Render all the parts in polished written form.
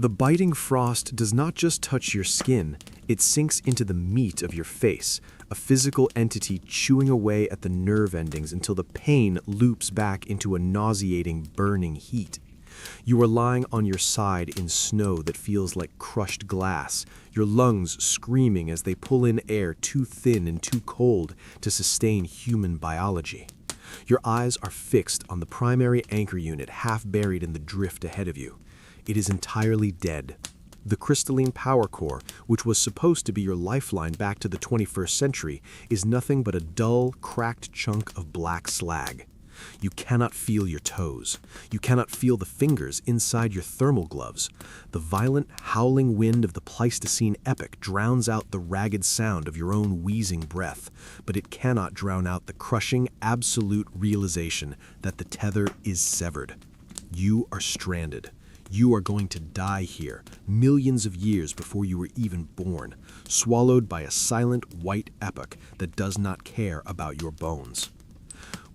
The biting frost does not just touch your skin, it sinks into the meat of your face, a physical entity chewing away at the nerve endings until the pain loops back into a nauseating, burning heat. You are lying on your side in snow that feels like crushed glass, your lungs screaming as they pull in air too thin and too cold to sustain human biology. Your eyes are fixed on the primary anchor unit half buried in the drift ahead of you. It is entirely dead. The crystalline power core, which was supposed to be your lifeline back to the 21st century, is nothing but a dull, cracked chunk of black slag. You cannot feel your toes. You cannot feel the fingers inside your thermal gloves. The violent, howling wind of the Pleistocene epoch drowns out the ragged sound of your own wheezing breath, but it cannot drown out the crushing, absolute realization that the tether is severed. You are stranded. You are going to die here, millions of years before you were even born, swallowed by a silent white epoch that does not care about your bones.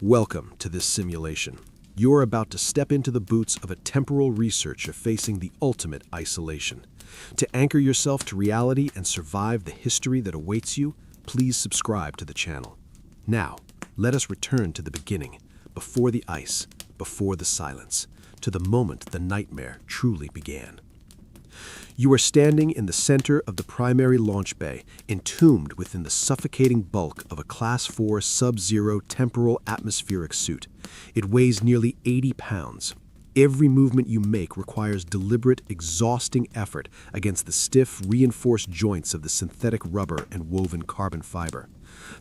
Welcome to this simulation. You are about to step into the boots of a temporal researcher facing the ultimate isolation. To anchor yourself to reality and survive the history that awaits you, please subscribe to the channel. Now, let us return to the beginning, before the ice, before the silence, to the moment the nightmare truly began. You are standing in the center of the primary launch bay, entombed within the suffocating bulk of a Class 4 sub-zero temporal atmospheric suit. It weighs nearly 80 pounds. Every movement you make requires deliberate, exhausting effort against the stiff, reinforced joints of the synthetic rubber and woven carbon fiber.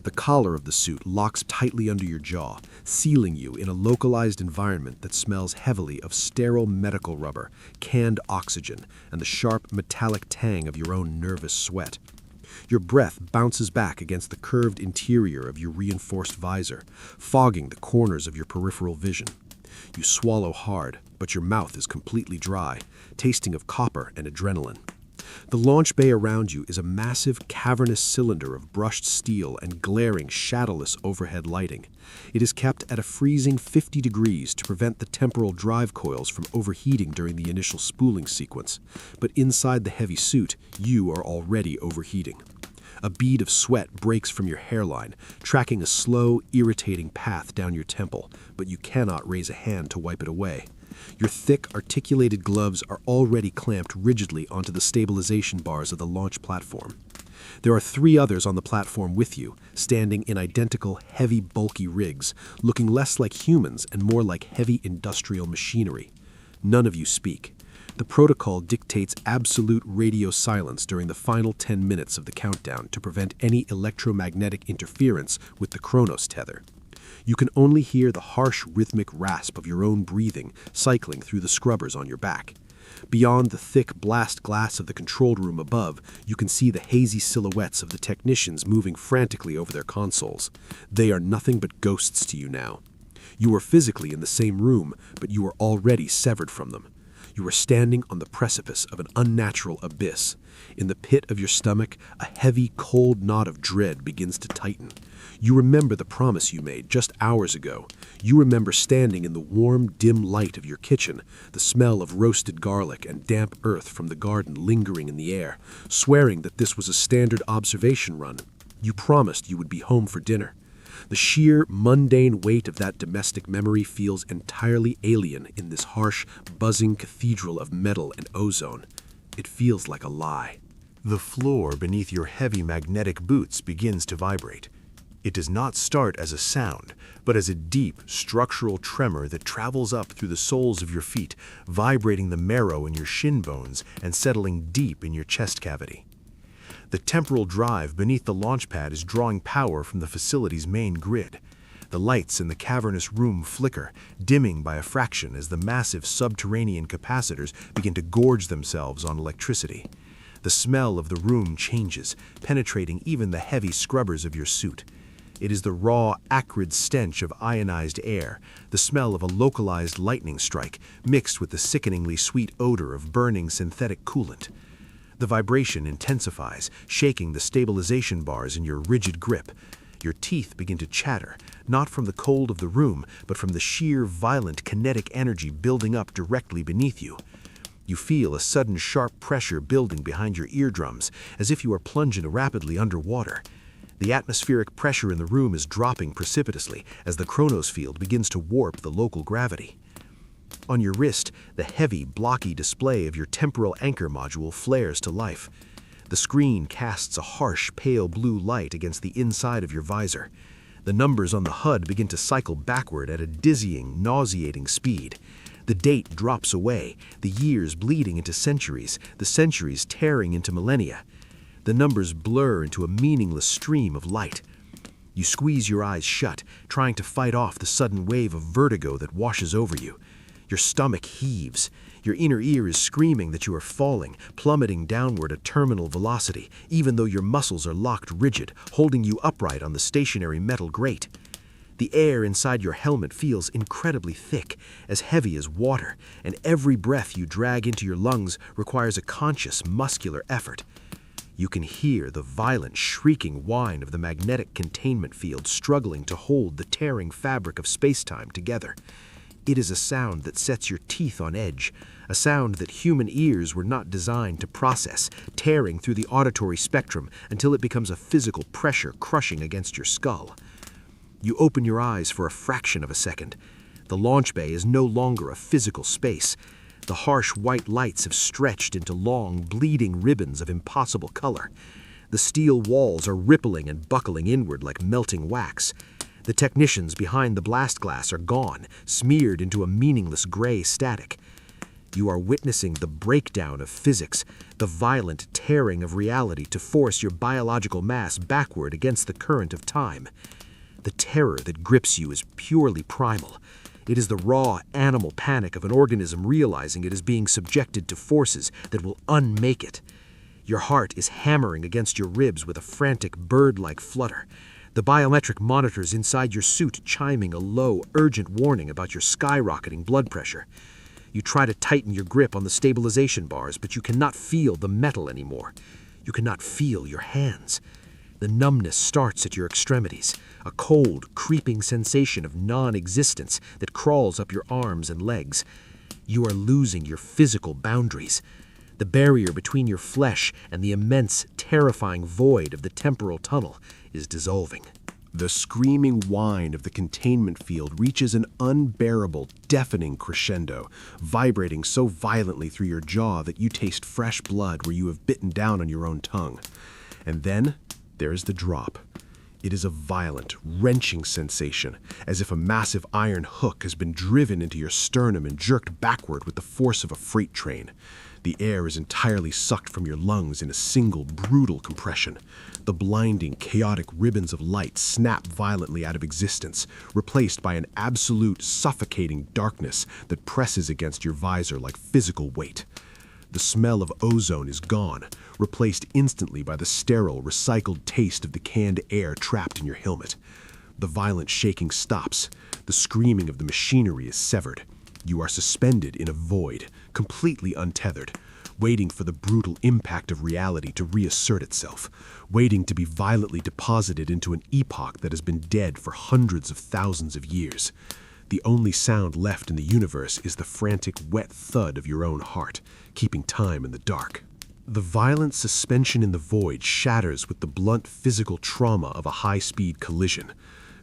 The collar of the suit locks tightly under your jaw, sealing you in a localized environment that smells heavily of sterile medical rubber, canned oxygen, and the sharp, metallic tang of your own nervous sweat. Your breath bounces back against the curved interior of your reinforced visor, fogging the corners of your peripheral vision. You swallow hard, but your mouth is completely dry, tasting of copper and adrenaline. The launch bay around you is a massive, cavernous cylinder of brushed steel and glaring, shadowless overhead lighting. It is kept at a freezing 50 degrees to prevent the temporal drive coils from overheating during the initial spooling sequence. But inside the heavy suit, you are already overheating. A bead of sweat breaks from your hairline, tracking a slow, irritating path down your temple, but you cannot raise a hand to wipe it away. Your thick, articulated gloves are already clamped rigidly onto the stabilization bars of the launch platform. There are 3 others on the platform with you, standing in identical, heavy, bulky rigs, looking less like humans and more like heavy industrial machinery. None of you speak. The protocol dictates absolute radio silence during the final 10 minutes of the countdown to prevent any electromagnetic interference with the Chronos tether. You can only hear the harsh rhythmic rasp of your own breathing cycling through the scrubbers on your back. Beyond the thick blast glass of the control room above, you can see the hazy silhouettes of the technicians moving frantically over their consoles. They are nothing but ghosts to you now. You are physically in the same room, but you are already severed from them. You are standing on the precipice of an unnatural abyss. In the pit of your stomach, a heavy, cold knot of dread begins to tighten. You remember the promise you made just hours ago. You remember standing in the warm, dim light of your kitchen, the smell of roasted garlic and damp earth from the garden lingering in the air, swearing that this was a standard observation run. You promised you would be home for dinner. The sheer, mundane weight of that domestic memory feels entirely alien in this harsh, buzzing cathedral of metal and ozone. It feels like a lie. The floor beneath your heavy magnetic boots begins to vibrate. It does not start as a sound, but as a deep, structural tremor that travels up through the soles of your feet, vibrating the marrow in your shin bones and settling deep in your chest cavity. The temporal drive beneath the launch pad is drawing power from the facility's main grid. The lights in the cavernous room flicker, dimming by a fraction as the massive subterranean capacitors begin to gorge themselves on electricity. The smell of the room changes, penetrating even the heavy scrubbers of your suit. It is the raw, acrid stench of ionized air, the smell of a localized lightning strike, mixed with the sickeningly sweet odor of burning synthetic coolant. The vibration intensifies, shaking the stabilization bars in your rigid grip. Your teeth begin to chatter, not from the cold of the room, but from the sheer, violent kinetic energy building up directly beneath you. You feel a sudden sharp pressure building behind your eardrums, as if you are plunging rapidly underwater. The atmospheric pressure in the room is dropping precipitously as the Chronos field begins to warp the local gravity. On your wrist, the heavy, blocky display of your temporal anchor module flares to life. The screen casts a harsh, pale blue light against the inside of your visor. The numbers on the HUD begin to cycle backward at a dizzying, nauseating speed. The date drops away, the years bleeding into centuries, the centuries tearing into millennia. The numbers blur into a meaningless stream of light. You squeeze your eyes shut, trying to fight off the sudden wave of vertigo that washes over you. Your stomach heaves. Your inner ear is screaming that you are falling, plummeting downward at terminal velocity, even though your muscles are locked rigid, holding you upright on the stationary metal grate. The air inside your helmet feels incredibly thick, as heavy as water, and every breath you drag into your lungs requires a conscious, muscular effort. You can hear the violent, shrieking whine of the magnetic containment field struggling to hold the tearing fabric of space-time together. It is a sound that sets your teeth on edge, a sound that human ears were not designed to process, tearing through the auditory spectrum until it becomes a physical pressure crushing against your skull. You open your eyes for a fraction of a second. The launch bay is no longer a physical space. The harsh white lights have stretched into long, bleeding ribbons of impossible color. The steel walls are rippling and buckling inward like melting wax. The technicians behind the blast glass are gone, smeared into a meaningless gray static. You are witnessing the breakdown of physics, the violent tearing of reality to force your biological mass backward against the current of time. The terror that grips you is purely primal. It is the raw animal panic of an organism realizing it is being subjected to forces that will unmake it. Your heart is hammering against your ribs with a frantic bird-like flutter. The biometric monitors inside your suit chiming a low, urgent warning about your skyrocketing blood pressure. You try to tighten your grip on the stabilization bars, but you cannot feel the metal anymore. You cannot feel your hands. The numbness starts at your extremities, a cold, creeping sensation of non-existence that crawls up your arms and legs. You are losing your physical boundaries. The barrier between your flesh and the immense, terrifying void of the temporal tunnel is dissolving. The screaming whine of the containment field reaches an unbearable, deafening crescendo, vibrating so violently through your jaw that you taste fresh blood where you have bitten down on your own tongue. And then there is the drop. It is a violent, wrenching sensation, as if a massive iron hook has been driven into your sternum and jerked backward with the force of a freight train. The air is entirely sucked from your lungs in a single, brutal compression. The blinding, chaotic ribbons of light snap violently out of existence, replaced by an absolute, suffocating darkness that presses against your visor like physical weight. The smell of ozone is gone, replaced instantly by the sterile, recycled taste of the canned air trapped in your helmet. The violent shaking stops. The screaming of the machinery is severed. You are suspended in a void, completely untethered, waiting for the brutal impact of reality to reassert itself, waiting to be violently deposited into an epoch that has been dead for hundreds of thousands of years. The only sound left in the universe is the frantic, wet thud of your own heart, keeping time in the dark. The violent suspension in the void shatters with the blunt physical trauma of a high-speed collision.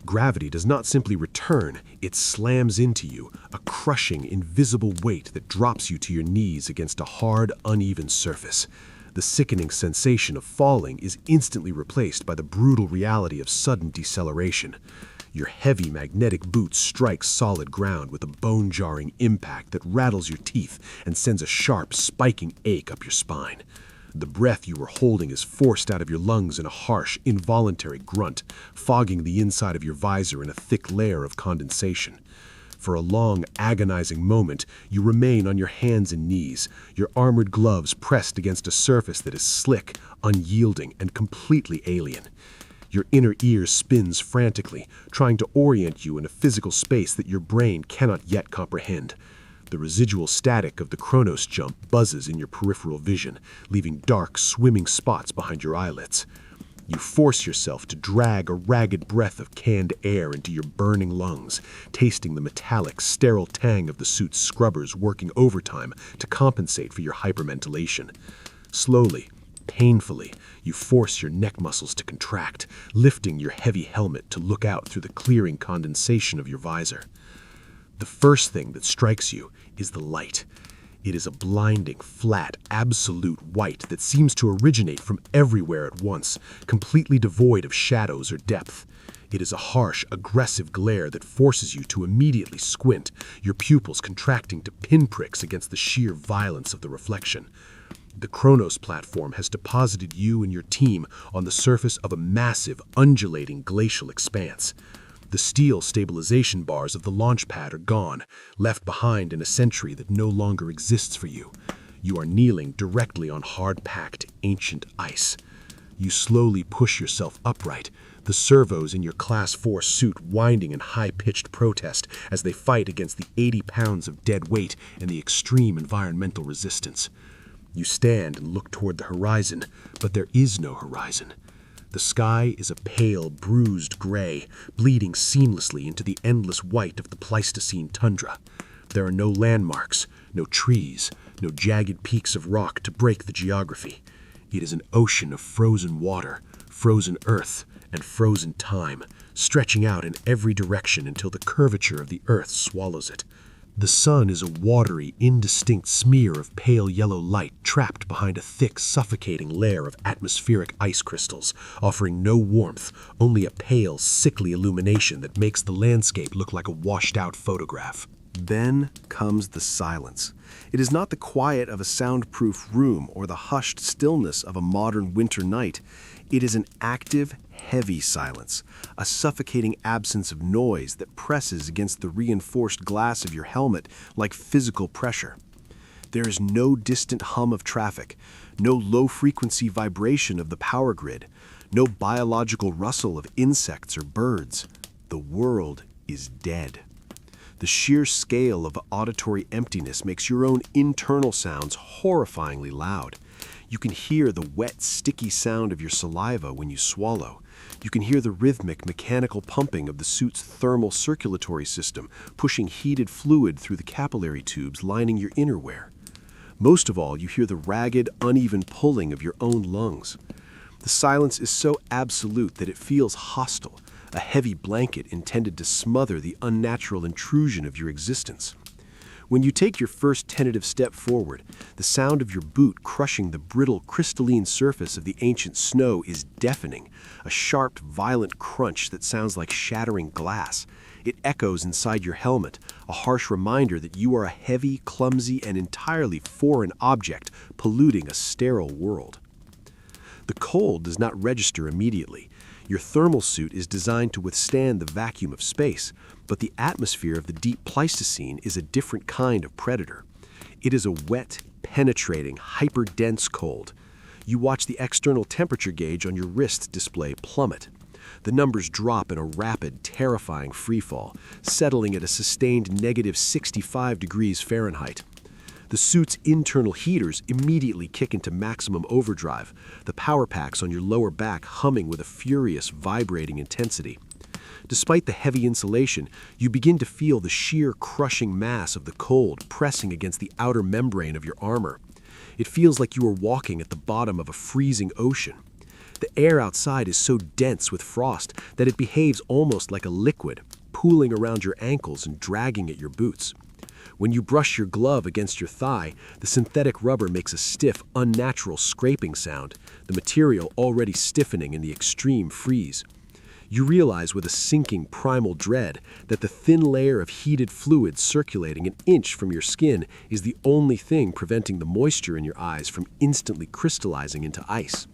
Gravity does not simply return, it slams into you, a crushing, invisible weight that drops you to your knees against a hard, uneven surface. The sickening sensation of falling is instantly replaced by the brutal reality of sudden deceleration. Your heavy magnetic boots strike solid ground with a bone-jarring impact that rattles your teeth and sends a sharp, spiking ache up your spine. The breath you were holding is forced out of your lungs in a harsh, involuntary grunt, fogging the inside of your visor in a thick layer of condensation. For a long, agonizing moment, you remain on your hands and knees, your armored gloves pressed against a surface that is slick, unyielding, and completely alien. Your inner ear spins frantically, trying to orient you in a physical space that your brain cannot yet comprehend. The residual static of the Chronos jump buzzes in your peripheral vision, leaving dark, swimming spots behind your eyelids. You force yourself to drag a ragged breath of canned air into your burning lungs, tasting the metallic, sterile tang of the suit's scrubbers working overtime to compensate for your hyperventilation. Slowly, painfully, you force your neck muscles to contract, lifting your heavy helmet to look out through the clearing condensation of your visor. The first thing that strikes you is the light. It is a blinding, flat, absolute white that seems to originate from everywhere at once, completely devoid of shadows or depth. It is a harsh, aggressive glare that forces you to immediately squint, your pupils contracting to pinpricks against the sheer violence of the reflection. The Kronos platform has deposited you and your team on the surface of a massive, undulating glacial expanse. The steel stabilization bars of the launch pad are gone, left behind in a century that no longer exists for you. You are kneeling directly on hard-packed, ancient ice. You slowly push yourself upright, the servos in your Class 4 suit winding in high-pitched protest as they fight against the 80 pounds of dead weight and the extreme environmental resistance. You stand and look toward the horizon, but there is no horizon. The sky is a pale, bruised gray, bleeding seamlessly into the endless white of the Pleistocene tundra. There are no landmarks, no trees, no jagged peaks of rock to break the geography. It is an ocean of frozen water, frozen earth, and frozen time, stretching out in every direction until the curvature of the earth swallows it. The sun is a watery, indistinct smear of pale yellow light trapped behind a thick, suffocating layer of atmospheric ice crystals, offering no warmth, only a pale, sickly illumination that makes the landscape look like a washed-out photograph. Then comes the silence. It is not the quiet of a soundproof room or the hushed stillness of a modern winter night. It is an active, heavy silence, a suffocating absence of noise that presses against the reinforced glass of your helmet like physical pressure. There is no distant hum of traffic, no low-frequency vibration of the power grid, no biological rustle of insects or birds. The world is dead. The sheer scale of auditory emptiness makes your own internal sounds horrifyingly loud. You can hear the wet, sticky sound of your saliva when you swallow. You can hear the rhythmic, mechanical pumping of the suit's thermal circulatory system, pushing heated fluid through the capillary tubes lining your innerwear. Most of all, you hear the ragged, uneven pulling of your own lungs. The silence is so absolute that it feels hostile, a heavy blanket intended to smother the unnatural intrusion of your existence. When you take your first tentative step forward, the sound of your boot crushing the brittle, crystalline surface of the ancient snow is deafening, a sharp, violent crunch that sounds like shattering glass. It echoes inside your helmet, a harsh reminder that you are a heavy, clumsy, and entirely foreign object polluting a sterile world. The cold does not register immediately. Your thermal suit is designed to withstand the vacuum of space, but the atmosphere of the deep Pleistocene is a different kind of predator. It is a wet, penetrating, hyper-dense cold. You watch the external temperature gauge on your wrist display plummet. The numbers drop in a rapid, terrifying freefall, settling at a sustained negative 65 degrees Fahrenheit. The suit's internal heaters immediately kick into maximum overdrive, the power packs on your lower back humming with a furious, vibrating intensity. Despite the heavy insulation, you begin to feel the sheer crushing mass of the cold pressing against the outer membrane of your armor. It feels like you are walking at the bottom of a freezing ocean. The air outside is so dense with frost that it behaves almost like a liquid, pooling around your ankles and dragging at your boots. When you brush your glove against your thigh, the synthetic rubber makes a stiff, unnatural scraping sound, the material already stiffening in the extreme freeze. You realize with a sinking primal dread that the thin layer of heated fluid circulating an inch from your skin is the only thing preventing the moisture in your eyes from instantly crystallizing into ice.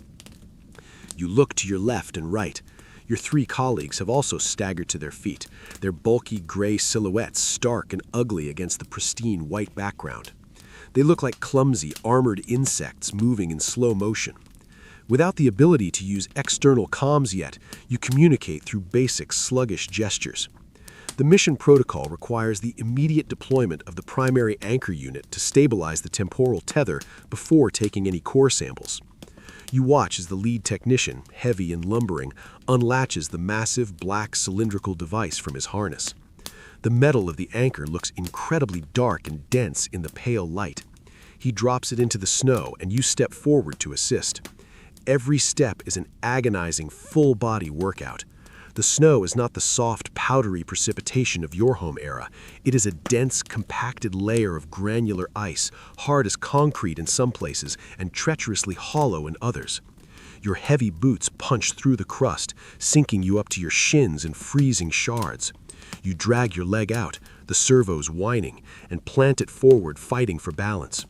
You look to your left and right. Your three colleagues have also staggered to their feet, their bulky gray silhouettes stark and ugly against the pristine white background. They look like clumsy, armored insects moving in slow motion. Without the ability to use external comms yet, you communicate through basic, sluggish gestures. The mission protocol requires the immediate deployment of the primary anchor unit to stabilize the temporal tether before taking any core samples. You watch as the lead technician, heavy and lumbering, unlatches the massive black cylindrical device from his harness. The metal of the anchor looks incredibly dark and dense in the pale light. He drops it into the snow, and you step forward to assist. Every step is an agonizing, full-body workout. The snow is not the soft, powdery precipitation of your home era. It is a dense, compacted layer of granular ice, hard as concrete in some places and treacherously hollow in others. Your heavy boots punch through the crust, sinking you up to your shins in freezing shards. You drag your leg out, the servos whining, and plant it forward, fighting for balance.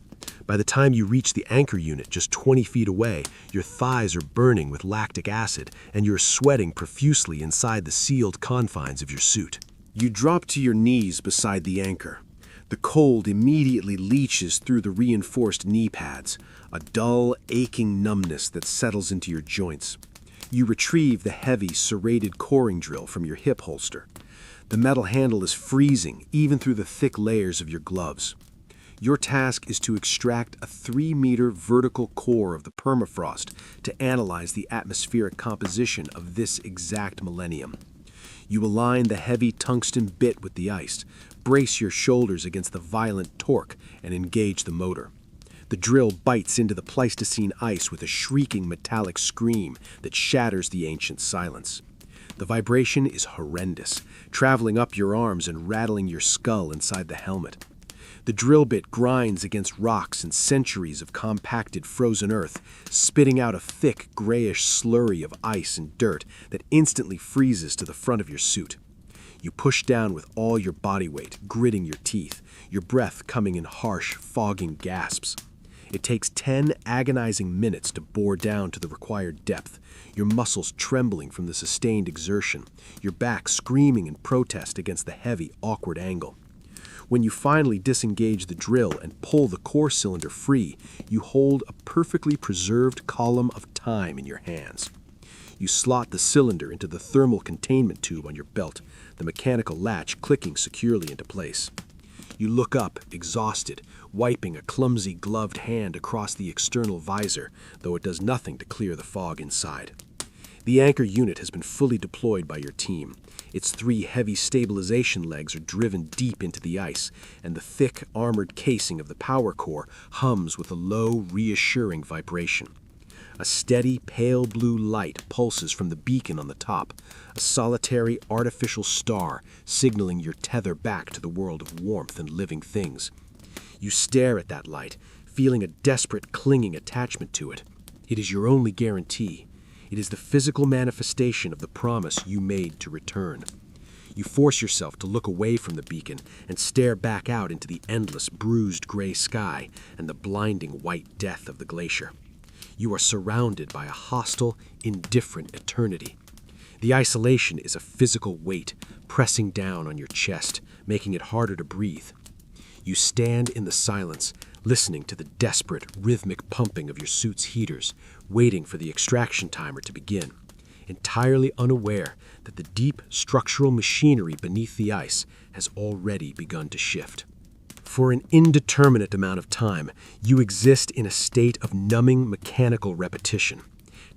By the time you reach the anchor unit just 20 feet away, your thighs are burning with lactic acid, and you're sweating profusely inside the sealed confines of your suit. You drop to your knees beside the anchor. The cold immediately leaches through the reinforced knee pads, a dull, aching numbness that settles into your joints. You retrieve the heavy, serrated coring drill from your hip holster. The metal handle is freezing, even through the thick layers of your gloves. Your task is to extract a 3-meter vertical core of the permafrost to analyze the atmospheric composition of this exact millennium. You align the heavy tungsten bit with the ice, brace your shoulders against the violent torque, and engage the motor. The drill bites into the Pleistocene ice with a shrieking metallic scream that shatters the ancient silence. The vibration is horrendous, traveling up your arms and rattling your skull inside the helmet. The drill bit grinds against rocks and centuries of compacted frozen earth, spitting out a thick, grayish slurry of ice and dirt that instantly freezes to the front of your suit. You push down with all your body weight, gritting your teeth, your breath coming in harsh, fogging gasps. It takes 10 agonizing minutes to bore down to the required depth, your muscles trembling from the sustained exertion, your back screaming in protest against the heavy, awkward angle. When you finally disengage the drill and pull the core cylinder free, you hold a perfectly preserved column of time in your hands. You slot the cylinder into the thermal containment tube on your belt, the mechanical latch clicking securely into place. You look up, exhausted, wiping a clumsy gloved hand across the external visor, though it does nothing to clear the fog inside. The anchor unit has been fully deployed by your team. Its 3 heavy stabilization legs are driven deep into the ice, and the thick, armored casing of the power core hums with a low, reassuring vibration. A steady, pale blue light pulses from the beacon on the top, a solitary, artificial star signaling your tether back to the world of warmth and living things. You stare at that light, feeling a desperate, clinging attachment to it. It is your only guarantee. It is the physical manifestation of the promise you made to return. You force yourself to look away from the beacon and stare back out into the endless, bruised gray sky and the blinding white death of the glacier. You are surrounded by a hostile, indifferent eternity. The isolation is a physical weight pressing down on your chest, making it harder to breathe. You stand in the silence, listening to the desperate, rhythmic pumping of your suit's heaters, waiting for the extraction timer to begin, entirely unaware that the deep structural machinery beneath the ice has already begun to shift. For an indeterminate amount of time, you exist in a state of numbing mechanical repetition.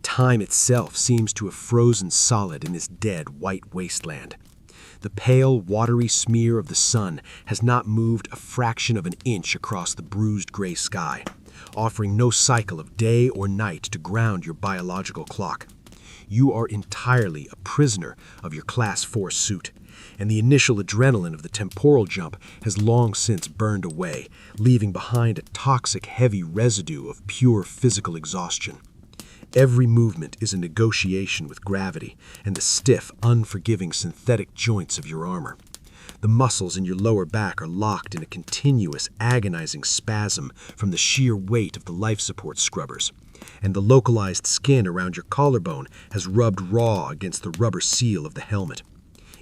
Time itself seems to have frozen solid in this dead white wasteland. The pale, watery smear of the sun has not moved a fraction of an inch across the bruised gray sky, offering no cycle of day or night to ground your biological clock. You are entirely a prisoner of your Class 4 suit, and the initial adrenaline of the temporal jump has long since burned away, leaving behind a toxic, heavy residue of pure physical exhaustion. Every movement is a negotiation with gravity and the stiff, unforgiving synthetic joints of your armor. The muscles in your lower back are locked in a continuous, agonizing spasm from the sheer weight of the life support scrubbers, and the localized skin around your collarbone has rubbed raw against the rubber seal of the helmet.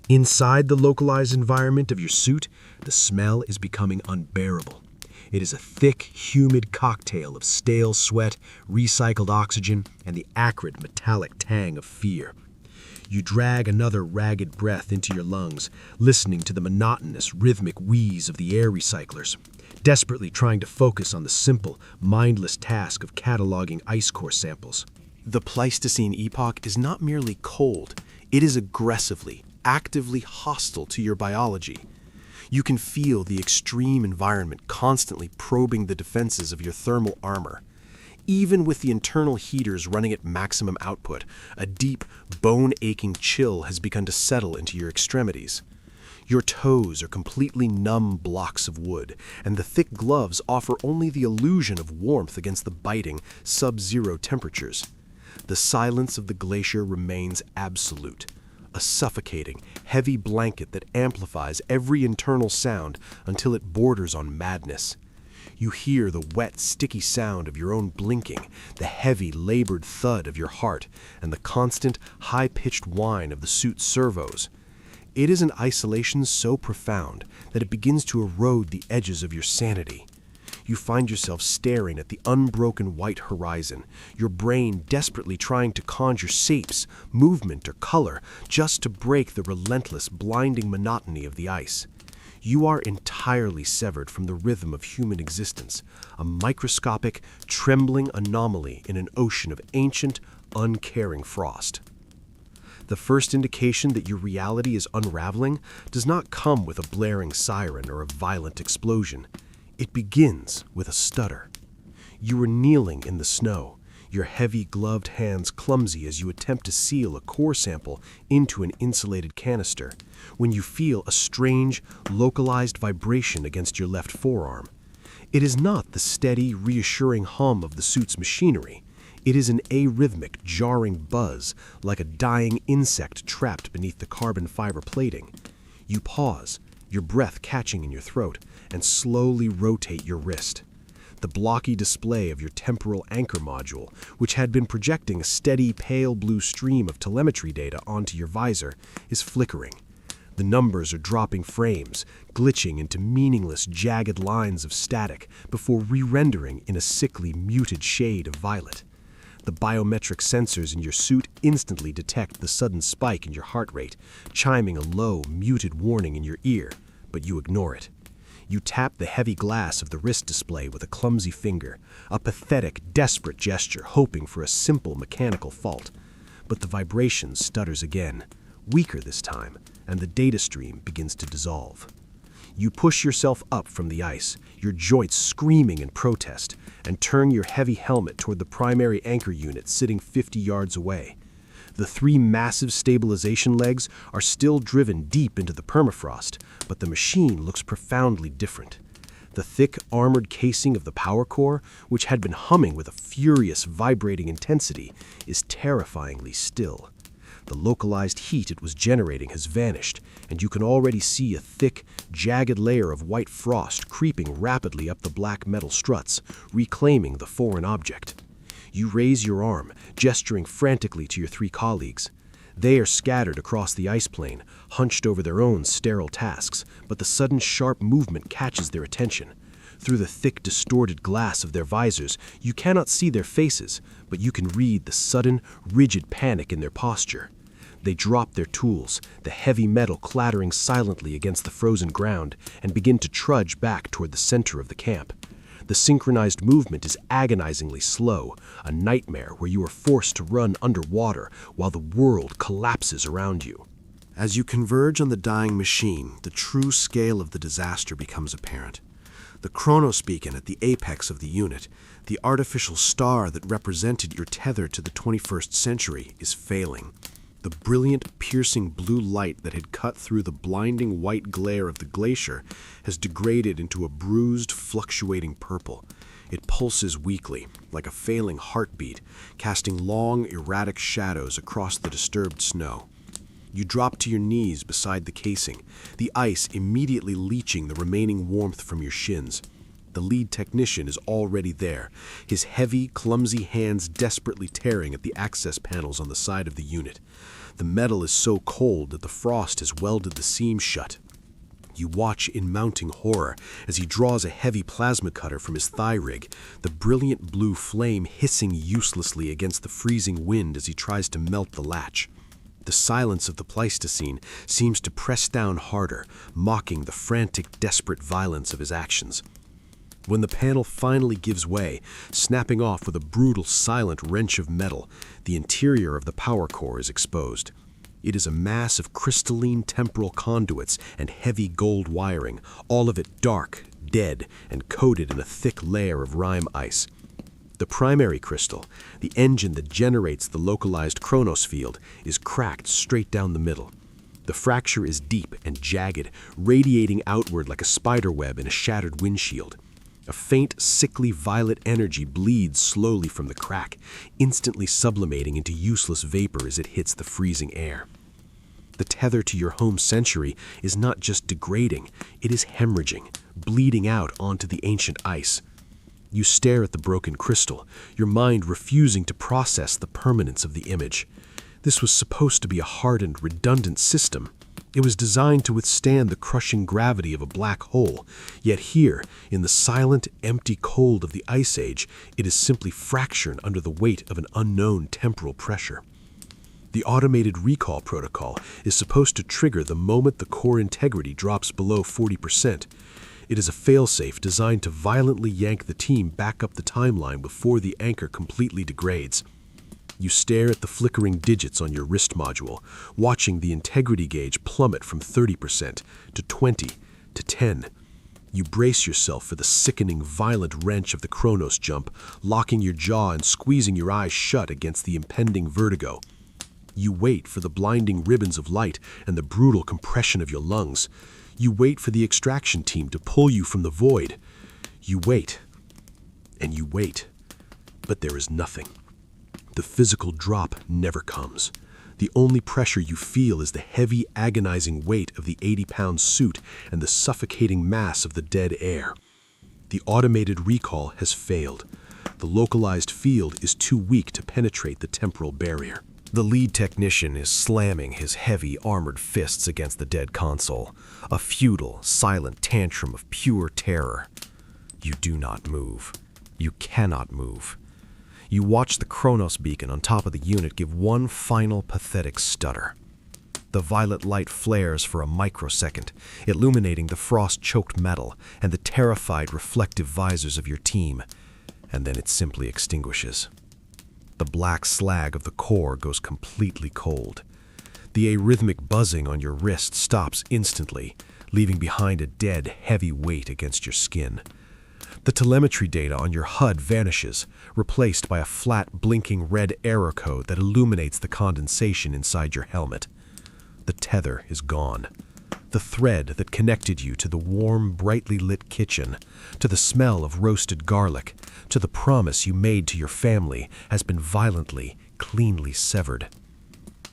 Inside the localized environment of your suit, the smell is becoming unbearable. It is a thick, humid cocktail of stale sweat, recycled oxygen, and the acrid, metallic tang of fear. You drag another ragged breath into your lungs, listening to the monotonous, rhythmic wheeze of the air recyclers. desperately trying to focus on the simple, mindless task of cataloging ice core samples. The Pleistocene epoch is not merely cold, it is aggressively, actively hostile to your biology. You can feel the extreme environment constantly probing the defenses of your thermal armor. Even with the internal heaters running at maximum output, a deep, bone-aching chill has begun to settle into your extremities. Your toes are completely numb blocks of wood, and the thick gloves offer only the illusion of warmth against the biting, sub-zero temperatures. The silence of the glacier remains absolute, a suffocating, heavy blanket that amplifies every internal sound until it borders on madness. You hear the wet, sticky sound of your own blinking, the heavy, labored thud of your heart, and the constant, high-pitched whine of the suit's servos. It is an isolation so profound that it begins to erode the edges of your sanity. You find yourself staring at the unbroken white horizon, your brain desperately trying to conjure shapes, movement, or color just to break the relentless, blinding monotony of the ice. You are entirely severed from the rhythm of human existence, a microscopic, trembling anomaly in an ocean of ancient, uncaring frost. The first indication that your reality is unraveling does not come with a blaring siren or a violent explosion. It begins with a stutter. You are kneeling in the snow, your heavy gloved hands clumsy as you attempt to seal a core sample into an insulated canister, when you feel a strange, localized vibration against your left forearm. It is not the steady, reassuring hum of the suit's machinery. It is an arrhythmic, jarring buzz, like a dying insect trapped beneath the carbon fiber plating. You pause, your breath catching in your throat, and slowly rotate your wrist. The blocky display of your temporal anchor module, which had been projecting a steady pale blue stream of telemetry data onto your visor, is flickering. The numbers are dropping frames, glitching into meaningless, jagged lines of static before re-rendering in a sickly, muted shade of violet. The biometric sensors in your suit instantly detect the sudden spike in your heart rate, chiming a low, muted warning in your ear, but you ignore it. You tap the heavy glass of the wrist display with a clumsy finger, a pathetic, desperate gesture hoping for a simple mechanical fault. But the vibration stutters again, weaker this time, and the data stream begins to dissolve. You push yourself up from the ice, your joints screaming in protest, and turn your heavy helmet toward the primary anchor unit sitting 50 yards away. The 3 massive stabilization legs are still driven deep into the permafrost, but the machine looks profoundly different. The thick, armored casing of the power core, which had been humming with a furious, vibrating intensity, is terrifyingly still. The localized heat it was generating has vanished, and you can already see a thick, jagged layer of white frost creeping rapidly up the black metal struts, reclaiming the foreign object. You raise your arm, gesturing frantically to your 3 colleagues. They are scattered across the ice plain, hunched over their own sterile tasks, but the sudden sharp movement catches their attention. Through the thick, distorted glass of their visors, you cannot see their faces, but you can read the sudden, rigid panic in their posture. They drop their tools, the heavy metal clattering silently against the frozen ground, and begin to trudge back toward the center of the camp. The synchronized movement is agonizingly slow, a nightmare where you are forced to run underwater while the world collapses around you. As you converge on the dying machine, the true scale of the disaster becomes apparent. The Chronos beacon at the apex of the unit, the artificial star that represented your tether to the 21st century, is failing. The brilliant, piercing blue light that had cut through the blinding white glare of the glacier has degraded into a bruised, fluctuating purple. It pulses weakly, like a failing heartbeat, casting long, erratic shadows across the disturbed snow. You drop to your knees beside the casing, the ice immediately leaching the remaining warmth from your shins. The lead technician is already there, his heavy, clumsy hands desperately tearing at the access panels on the side of the unit. The metal is so cold that the frost has welded the seams shut. You watch in mounting horror as he draws a heavy plasma cutter from his thigh rig, the brilliant blue flame hissing uselessly against the freezing wind as he tries to melt the latch. The silence of the Pleistocene seems to press down harder, mocking the frantic, desperate violence of his actions. When the panel finally gives way, snapping off with a brutal, silent wrench of metal, the interior of the power core is exposed. It is a mass of crystalline temporal conduits and heavy gold wiring, all of it dark, dead, and coated in a thick layer of rime ice. The primary crystal, the engine that generates the localized Chronos field, is cracked straight down the middle. The fracture is deep and jagged, radiating outward like a spider web in a shattered windshield. A faint, sickly violet energy bleeds slowly from the crack, instantly sublimating into useless vapor as it hits the freezing air. The tether to your home century is not just degrading, it is hemorrhaging, bleeding out onto the ancient ice. You stare at the broken crystal, your mind refusing to process the permanence of the image. This was supposed to be a hardened, redundant system. It was designed to withstand the crushing gravity of a black hole, yet here, in the silent, empty cold of the Ice Age, it is simply fractured under the weight of an unknown temporal pressure. The automated recall protocol is supposed to trigger the moment the core integrity drops below 40%. It is a failsafe designed to violently yank the team back up the timeline before the anchor completely degrades. You stare at the flickering digits on your wrist module, watching the integrity gauge plummet from 30% to 20 to 10. You brace yourself for the sickening, violent wrench of the Chronos jump, locking your jaw and squeezing your eyes shut against the impending vertigo. You wait for the blinding ribbons of light and the brutal compression of your lungs. You wait for the extraction team to pull you from the void. You wait, and you wait, but there is nothing. The physical drop never comes. The only pressure you feel is the heavy, agonizing weight of the 80-pound suit and the suffocating mass of the dead air. The automated recall has failed. The localized field is too weak to penetrate the temporal barrier. The lead technician is slamming his heavy, armored fists against the dead console, a futile, silent tantrum of pure terror. You do not move. You cannot move. You watch the Chronos beacon on top of the unit give one final pathetic stutter. The violet light flares for a microsecond, illuminating the frost-choked metal and the terrified reflective visors of your team, and then it simply extinguishes. The black slag of the core goes completely cold. The arrhythmic buzzing on your wrist stops instantly, leaving behind a dead, heavy weight against your skin. The telemetry data on your HUD vanishes, replaced by a flat, blinking red error code that illuminates the condensation inside your helmet. The tether is gone. The thread that connected you to the warm, brightly lit kitchen, to the smell of roasted garlic, to the promise you made to your family has been violently, cleanly severed.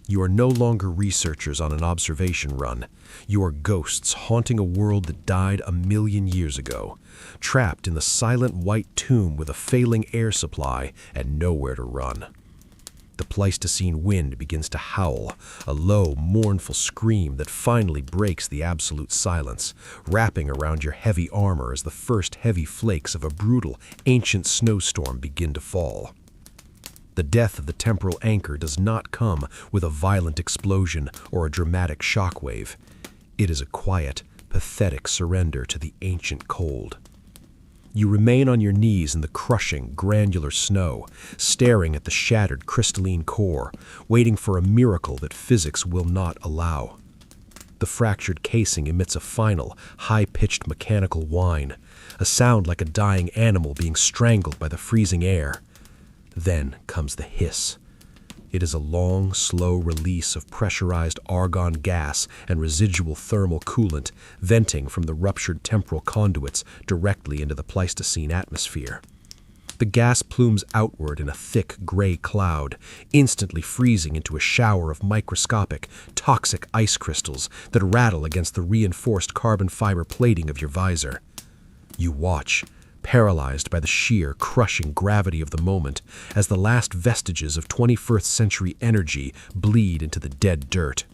You are no longer researchers on an observation run. You are ghosts haunting a world that died 1,000,000 years ago, trapped in the silent white tomb with a failing air supply and nowhere to run. The Pleistocene wind begins to howl, a low, mournful scream that finally breaks the absolute silence, wrapping around your heavy armor as the first heavy flakes of a brutal, ancient snowstorm begin to fall. The death of the temporal anchor does not come with a violent explosion or a dramatic shockwave. It is a quiet, pathetic surrender to the ancient cold. You remain on your knees in the crushing, granular snow, staring at the shattered crystalline core, waiting for a miracle that physics will not allow. The fractured casing emits a final, high-pitched mechanical whine, a sound like a dying animal being strangled by the freezing air. Then comes the hiss. It is a long, slow release of pressurized argon gas and residual thermal coolant venting from the ruptured temporal conduits directly into the Pleistocene atmosphere. The gas plumes outward in a thick gray cloud, instantly freezing into a shower of microscopic, toxic ice crystals that rattle against the reinforced carbon fiber plating of your visor. You watch, paralyzed by the sheer, crushing gravity of the moment, as the last vestiges of 21st century energy bleed into the dead dirt.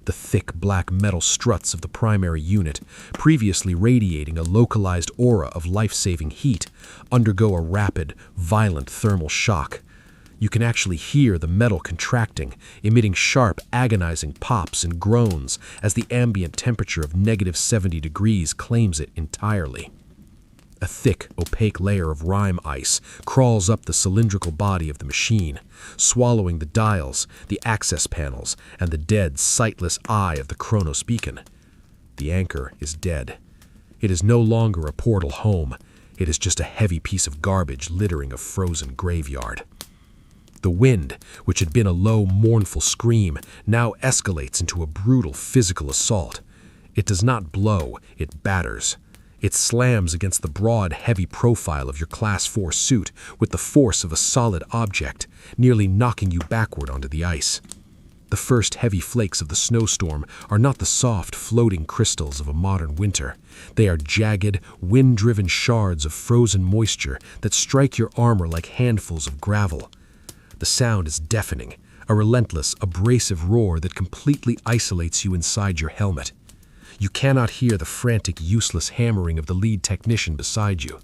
The thick black metal struts of the primary unit, previously radiating a localized aura of life-saving heat, undergo a rapid, violent thermal shock. You can actually hear the metal contracting, emitting sharp, agonizing pops and groans as the ambient temperature of -70 degrees claims it entirely. A thick, opaque layer of rime ice crawls up the cylindrical body of the machine, swallowing the dials, the access panels, and the dead, sightless eye of the Chronos beacon. The anchor is dead. It is no longer a portal home. It is just a heavy piece of garbage littering a frozen graveyard. The wind, which had been a low, mournful scream, now escalates into a brutal physical assault. It does not blow, it batters. It slams against the broad, heavy profile of your Class 4 suit with the force of a solid object, nearly knocking you backward onto the ice. The first heavy flakes of the snowstorm are not the soft, floating crystals of a modern winter. They are jagged, wind-driven shards of frozen moisture that strike your armor like handfuls of gravel. The sound is deafening, a relentless, abrasive roar that completely isolates you inside your helmet. You cannot hear the frantic, useless hammering of the lead technician beside you.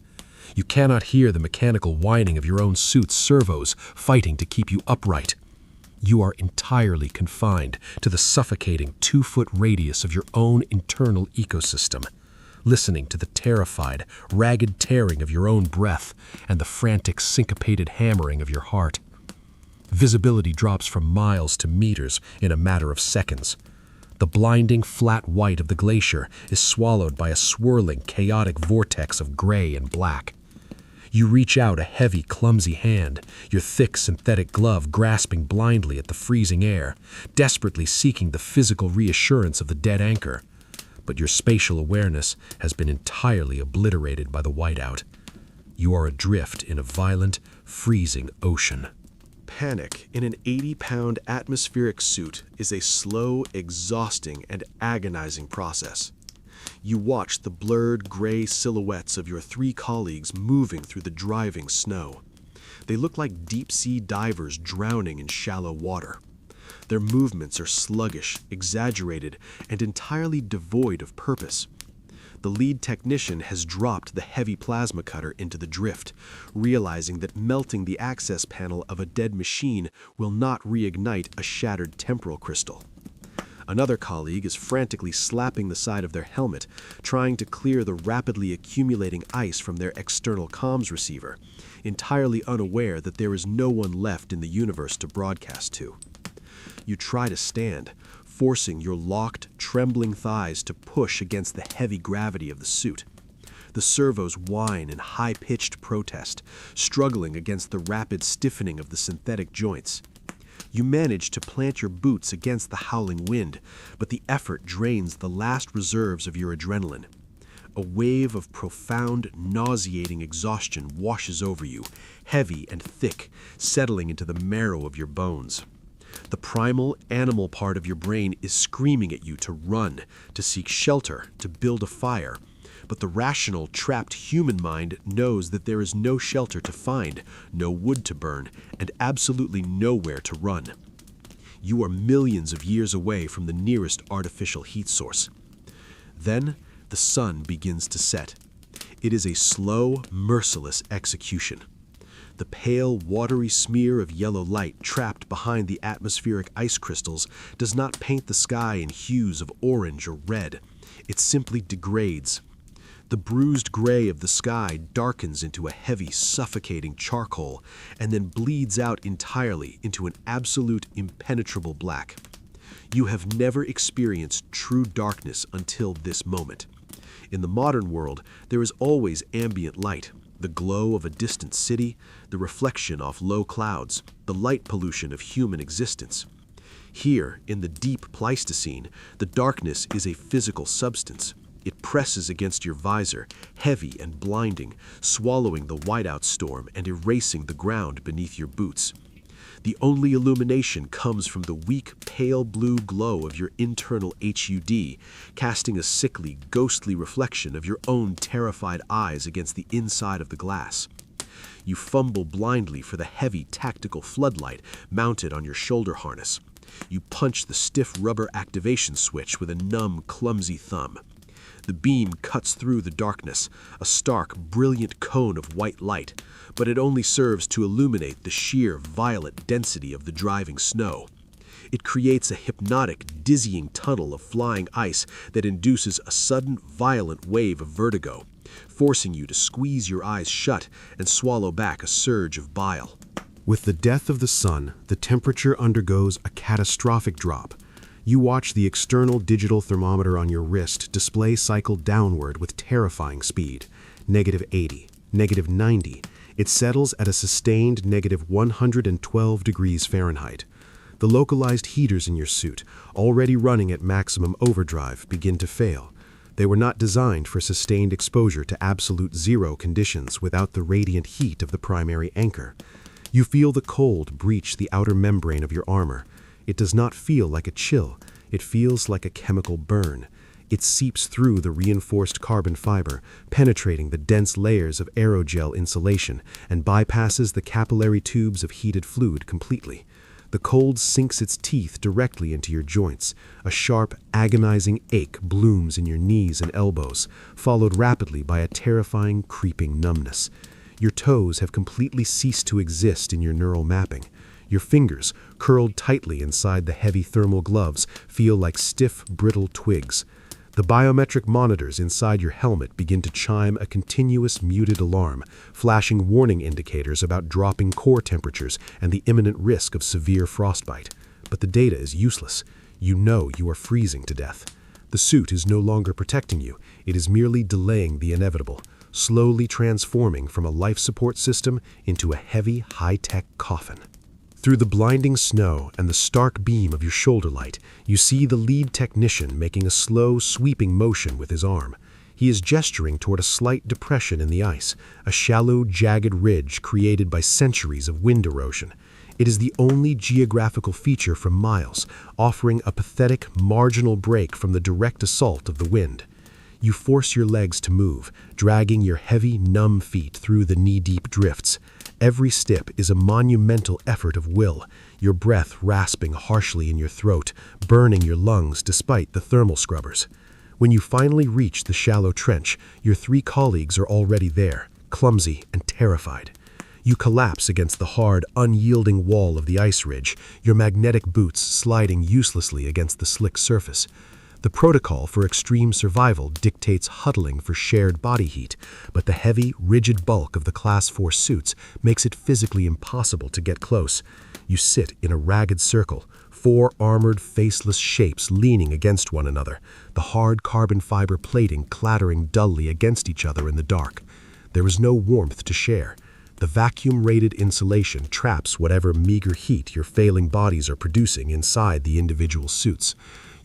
You cannot hear the mechanical whining of your own suit's servos fighting to keep you upright. You are entirely confined to the suffocating 2-foot radius of your own internal ecosystem, listening to the terrified, ragged tearing of your own breath and the frantic, syncopated hammering of your heart. Visibility drops from miles to meters in a matter of seconds. The blinding, flat white of the glacier is swallowed by a swirling, chaotic vortex of gray and black. You reach out a heavy, clumsy hand, your thick synthetic glove grasping blindly at the freezing air, desperately seeking the physical reassurance of the dead anchor. But your spatial awareness has been entirely obliterated by the whiteout. You are adrift in a violent, freezing ocean. Panic in an 80-pound atmospheric suit is a slow, exhausting, and agonizing process. You watch the blurred gray silhouettes of your 3 colleagues moving through the driving snow. They look like deep-sea divers drowning in shallow water. Their movements are sluggish, exaggerated, and entirely devoid of purpose. The lead technician has dropped the heavy plasma cutter into the drift, realizing that melting the access panel of a dead machine will not reignite a shattered temporal crystal. Another colleague is frantically slapping the side of their helmet, trying to clear the rapidly accumulating ice from their external comms receiver, entirely unaware that there is no one left in the universe to broadcast to. You try to stand, forcing your locked, trembling thighs to push against the heavy gravity of the suit. The servos whine in high-pitched protest, struggling against the rapid stiffening of the synthetic joints. You manage to plant your boots against the howling wind, but the effort drains the last reserves of your adrenaline. A wave of profound, nauseating exhaustion washes over you, heavy and thick, settling into the marrow of your bones. The primal, animal part of your brain is screaming at you to run, to seek shelter, to build a fire. But the rational, trapped human mind knows that there is no shelter to find, no wood to burn, and absolutely nowhere to run. You are millions of years away from the nearest artificial heat source. Then, the sun begins to set. It is a slow, merciless execution. The pale, watery smear of yellow light trapped behind the atmospheric ice crystals does not paint the sky in hues of orange or red. It simply degrades. The bruised gray of the sky darkens into a heavy, suffocating charcoal and then bleeds out entirely into an absolute, impenetrable black. You have never experienced true darkness until this moment. In the modern world, there is always ambient light, the glow of a distant city, the reflection off low clouds, the light pollution of human existence. Here, in the deep Pleistocene, the darkness is a physical substance. It presses against your visor, heavy and blinding, swallowing the whiteout storm and erasing the ground beneath your boots. The only illumination comes from the weak, pale blue glow of your internal HUD, casting a sickly, ghostly reflection of your own terrified eyes against the inside of the glass. You fumble blindly for the heavy tactical floodlight mounted on your shoulder harness. You punch the stiff rubber activation switch with a numb, clumsy thumb. The beam cuts through the darkness, a stark, brilliant cone of white light, but it only serves to illuminate the sheer, violet density of the driving snow. It creates a hypnotic, dizzying tunnel of flying ice that induces a sudden, violent wave of vertigo, forcing you to squeeze your eyes shut and swallow back a surge of bile. With the death of the sun, the temperature undergoes a catastrophic drop. You watch the external digital thermometer on your wrist display cycle downward with terrifying speed. -80, -90. It settles at a sustained -112 degrees Fahrenheit. The localized heaters in your suit, already running at maximum overdrive, begin to fail. They were not designed for sustained exposure to absolute zero conditions without the radiant heat of the primary anchor. You feel the cold breach the outer membrane of your armor. It does not feel like a chill. It feels like a chemical burn. It seeps through the reinforced carbon fiber, penetrating the dense layers of aerogel insulation, and bypasses the capillary tubes of heated fluid completely. The cold sinks its teeth directly into your joints. A sharp, agonizing ache blooms in your knees and elbows, followed rapidly by a terrifying, creeping numbness. Your toes have completely ceased to exist in your neural mapping. Your fingers, curled tightly inside the heavy thermal gloves, feel like stiff, brittle twigs. The biometric monitors inside your helmet begin to chime a continuous muted alarm, flashing warning indicators about dropping core temperatures and the imminent risk of severe frostbite. But the data is useless. You know you are freezing to death. The suit is no longer protecting you. It is merely delaying the inevitable, slowly transforming from a life support system into a heavy, high-tech coffin. Through the blinding snow and the stark beam of your shoulder light, you see the lead technician making a slow, sweeping motion with his arm. He is gesturing toward a slight depression in the ice, a shallow, jagged ridge created by centuries of wind erosion. It is the only geographical feature for miles, offering a pathetic, marginal break from the direct assault of the wind. You force your legs to move, dragging your heavy, numb feet through the knee-deep drifts. Every step is a monumental effort of will, your breath rasping harshly in your throat, burning your lungs despite the thermal scrubbers. When you finally reach the shallow trench, your 3 colleagues are already there, clumsy and terrified. You collapse against the hard, unyielding wall of the ice ridge, your magnetic boots sliding uselessly against the slick surface. The protocol for extreme survival dictates huddling for shared body heat, but the heavy, rigid bulk of the Class 4 suits makes it physically impossible to get close. You sit in a ragged circle, 4 armored, faceless shapes leaning against one another, the hard carbon fiber plating clattering dully against each other in the dark. There is no warmth to share. The vacuum-rated insulation traps whatever meager heat your failing bodies are producing inside the individual suits.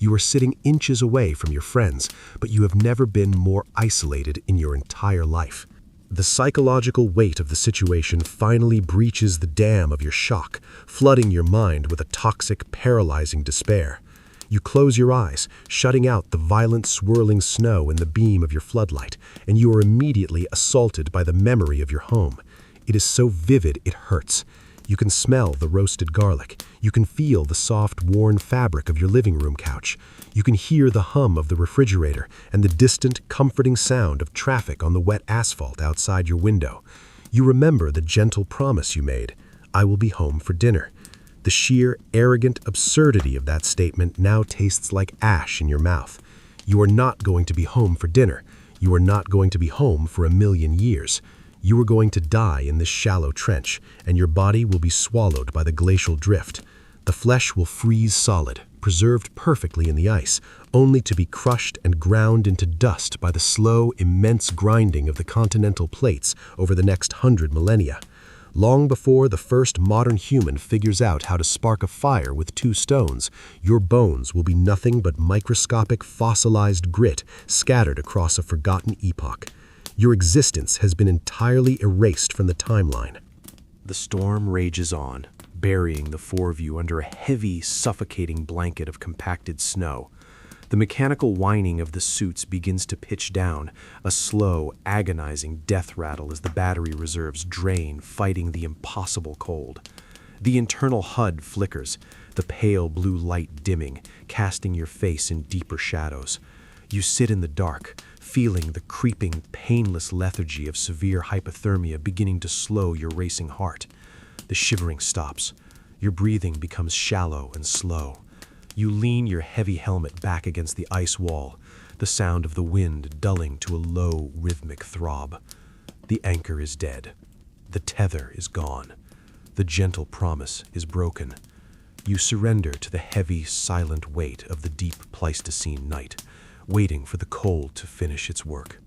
You are sitting inches away from your friends, but you have never been more isolated in your entire life. The psychological weight of the situation finally breaches the dam of your shock, flooding your mind with a toxic, paralyzing despair. You close your eyes, shutting out the violent, swirling snow in the beam of your floodlight, and you are immediately assaulted by the memory of your home. It is so vivid it hurts. You can smell the roasted garlic. You can feel the soft, worn fabric of your living room couch. You can hear the hum of the refrigerator and the distant, comforting sound of traffic on the wet asphalt outside your window. You remember the gentle promise you made, "I will be home for dinner." The sheer, arrogant absurdity of that statement now tastes like ash in your mouth. You are not going to be home for dinner. You are not going to be home for a million years. You are going to die in this shallow trench, and your body will be swallowed by the glacial drift. The flesh will freeze solid, preserved perfectly in the ice, only to be crushed and ground into dust by the slow, immense grinding of the continental plates over the next 100 millennia. Long before the first modern human figures out how to spark a fire with 2 stones, your bones will be nothing but microscopic fossilized grit scattered across a forgotten epoch. Your existence has been entirely erased from the timeline. The storm rages on, burying the 4 of you under a heavy, suffocating blanket of compacted snow. The mechanical whining of the suits begins to pitch down, a slow, agonizing death rattle as the battery reserves drain, fighting the impossible cold. The internal HUD flickers, the pale blue light dimming, casting your face in deeper shadows. You sit in the dark, feeling the creeping, painless lethargy of severe hypothermia beginning to slow your racing heart. The shivering stops. Your breathing becomes shallow and slow. You lean your heavy helmet back against the ice wall. the sound of the wind dulling to a low, rhythmic throb. The anchor is dead. The tether is gone. The gentle promise is broken. You surrender to the heavy, silent weight of the deep Pleistocene night, waiting for the cold to finish its work.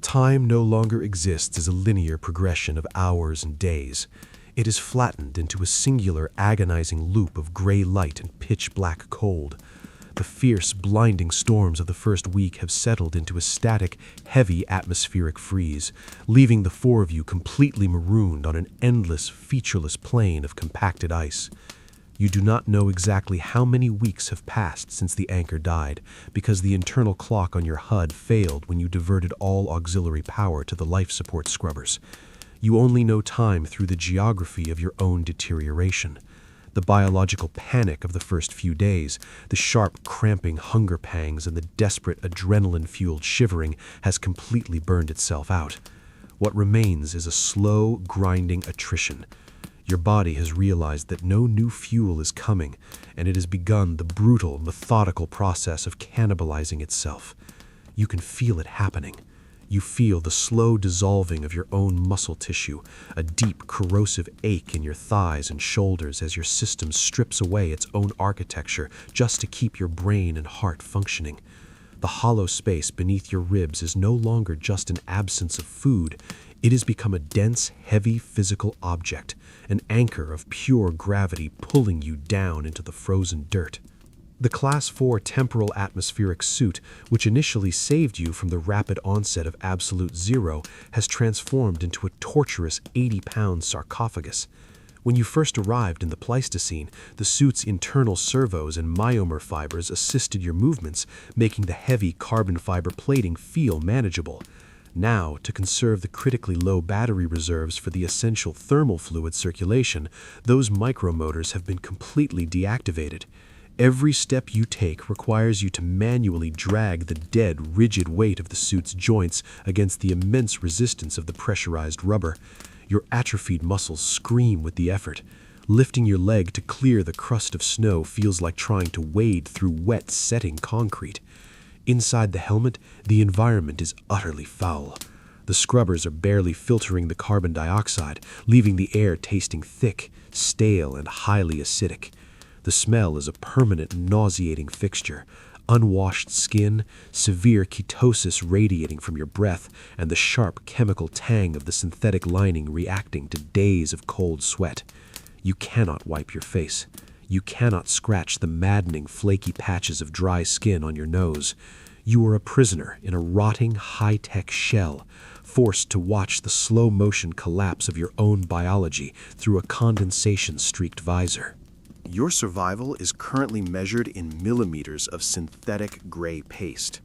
Time no longer exists as a linear progression of hours and days. It is flattened into a singular, agonizing loop of gray light and pitch-black cold. The fierce, blinding storms of the first week have settled into a static, heavy atmospheric freeze, leaving the four of you completely marooned on an endless, featureless plain of compacted ice. You do not know exactly how many weeks have passed since the anchor died, because the internal clock on your HUD failed when you diverted all auxiliary power to the life support scrubbers. You only know time through the geography of your own deterioration. The biological panic of the first few days, the sharp, cramping hunger pangs, and the desperate, adrenaline-fueled shivering has completely burned itself out. What remains is a slow, grinding attrition. Your body has realized that no new fuel is coming, and it has begun the brutal, methodical process of cannibalizing itself. You can feel it happening. You feel the slow dissolving of your own muscle tissue, a deep, corrosive ache in your thighs and shoulders as your system strips away its own architecture just to keep your brain and heart functioning. The hollow space beneath your ribs is no longer just an absence of food. It has become a dense, heavy physical object, an anchor of pure gravity pulling you down into the frozen dirt. The Class 4 temporal atmospheric suit, which initially saved you from the rapid onset of absolute zero, has transformed into a torturous 80-pound sarcophagus. When you first arrived in the Pleistocene, the suit's internal servos and myomer fibers assisted your movements, making the heavy carbon fiber plating feel manageable. Now, to conserve the critically low battery reserves for the essential thermal fluid circulation, those micromotors have been completely deactivated. Every step you take requires you to manually drag the dead, rigid weight of the suit's joints against the immense resistance of the pressurized rubber. Your atrophied muscles scream with the effort. Lifting your leg to clear the crust of snow feels like trying to wade through wet, setting concrete. Inside the helmet, the environment is utterly foul. The scrubbers are barely filtering the carbon dioxide, leaving the air tasting thick, stale, and highly acidic. The smell is a permanent, nauseating fixture. Unwashed skin, severe ketosis radiating from your breath, and the sharp chemical tang of the synthetic lining reacting to days of cold sweat. You cannot wipe your face. You cannot scratch the maddening, flaky patches of dry skin on your nose. You are a prisoner in a rotting, high-tech shell, forced to watch the slow-motion collapse of your own biology through a condensation-streaked visor. Your survival is currently measured in millimeters of synthetic gray paste.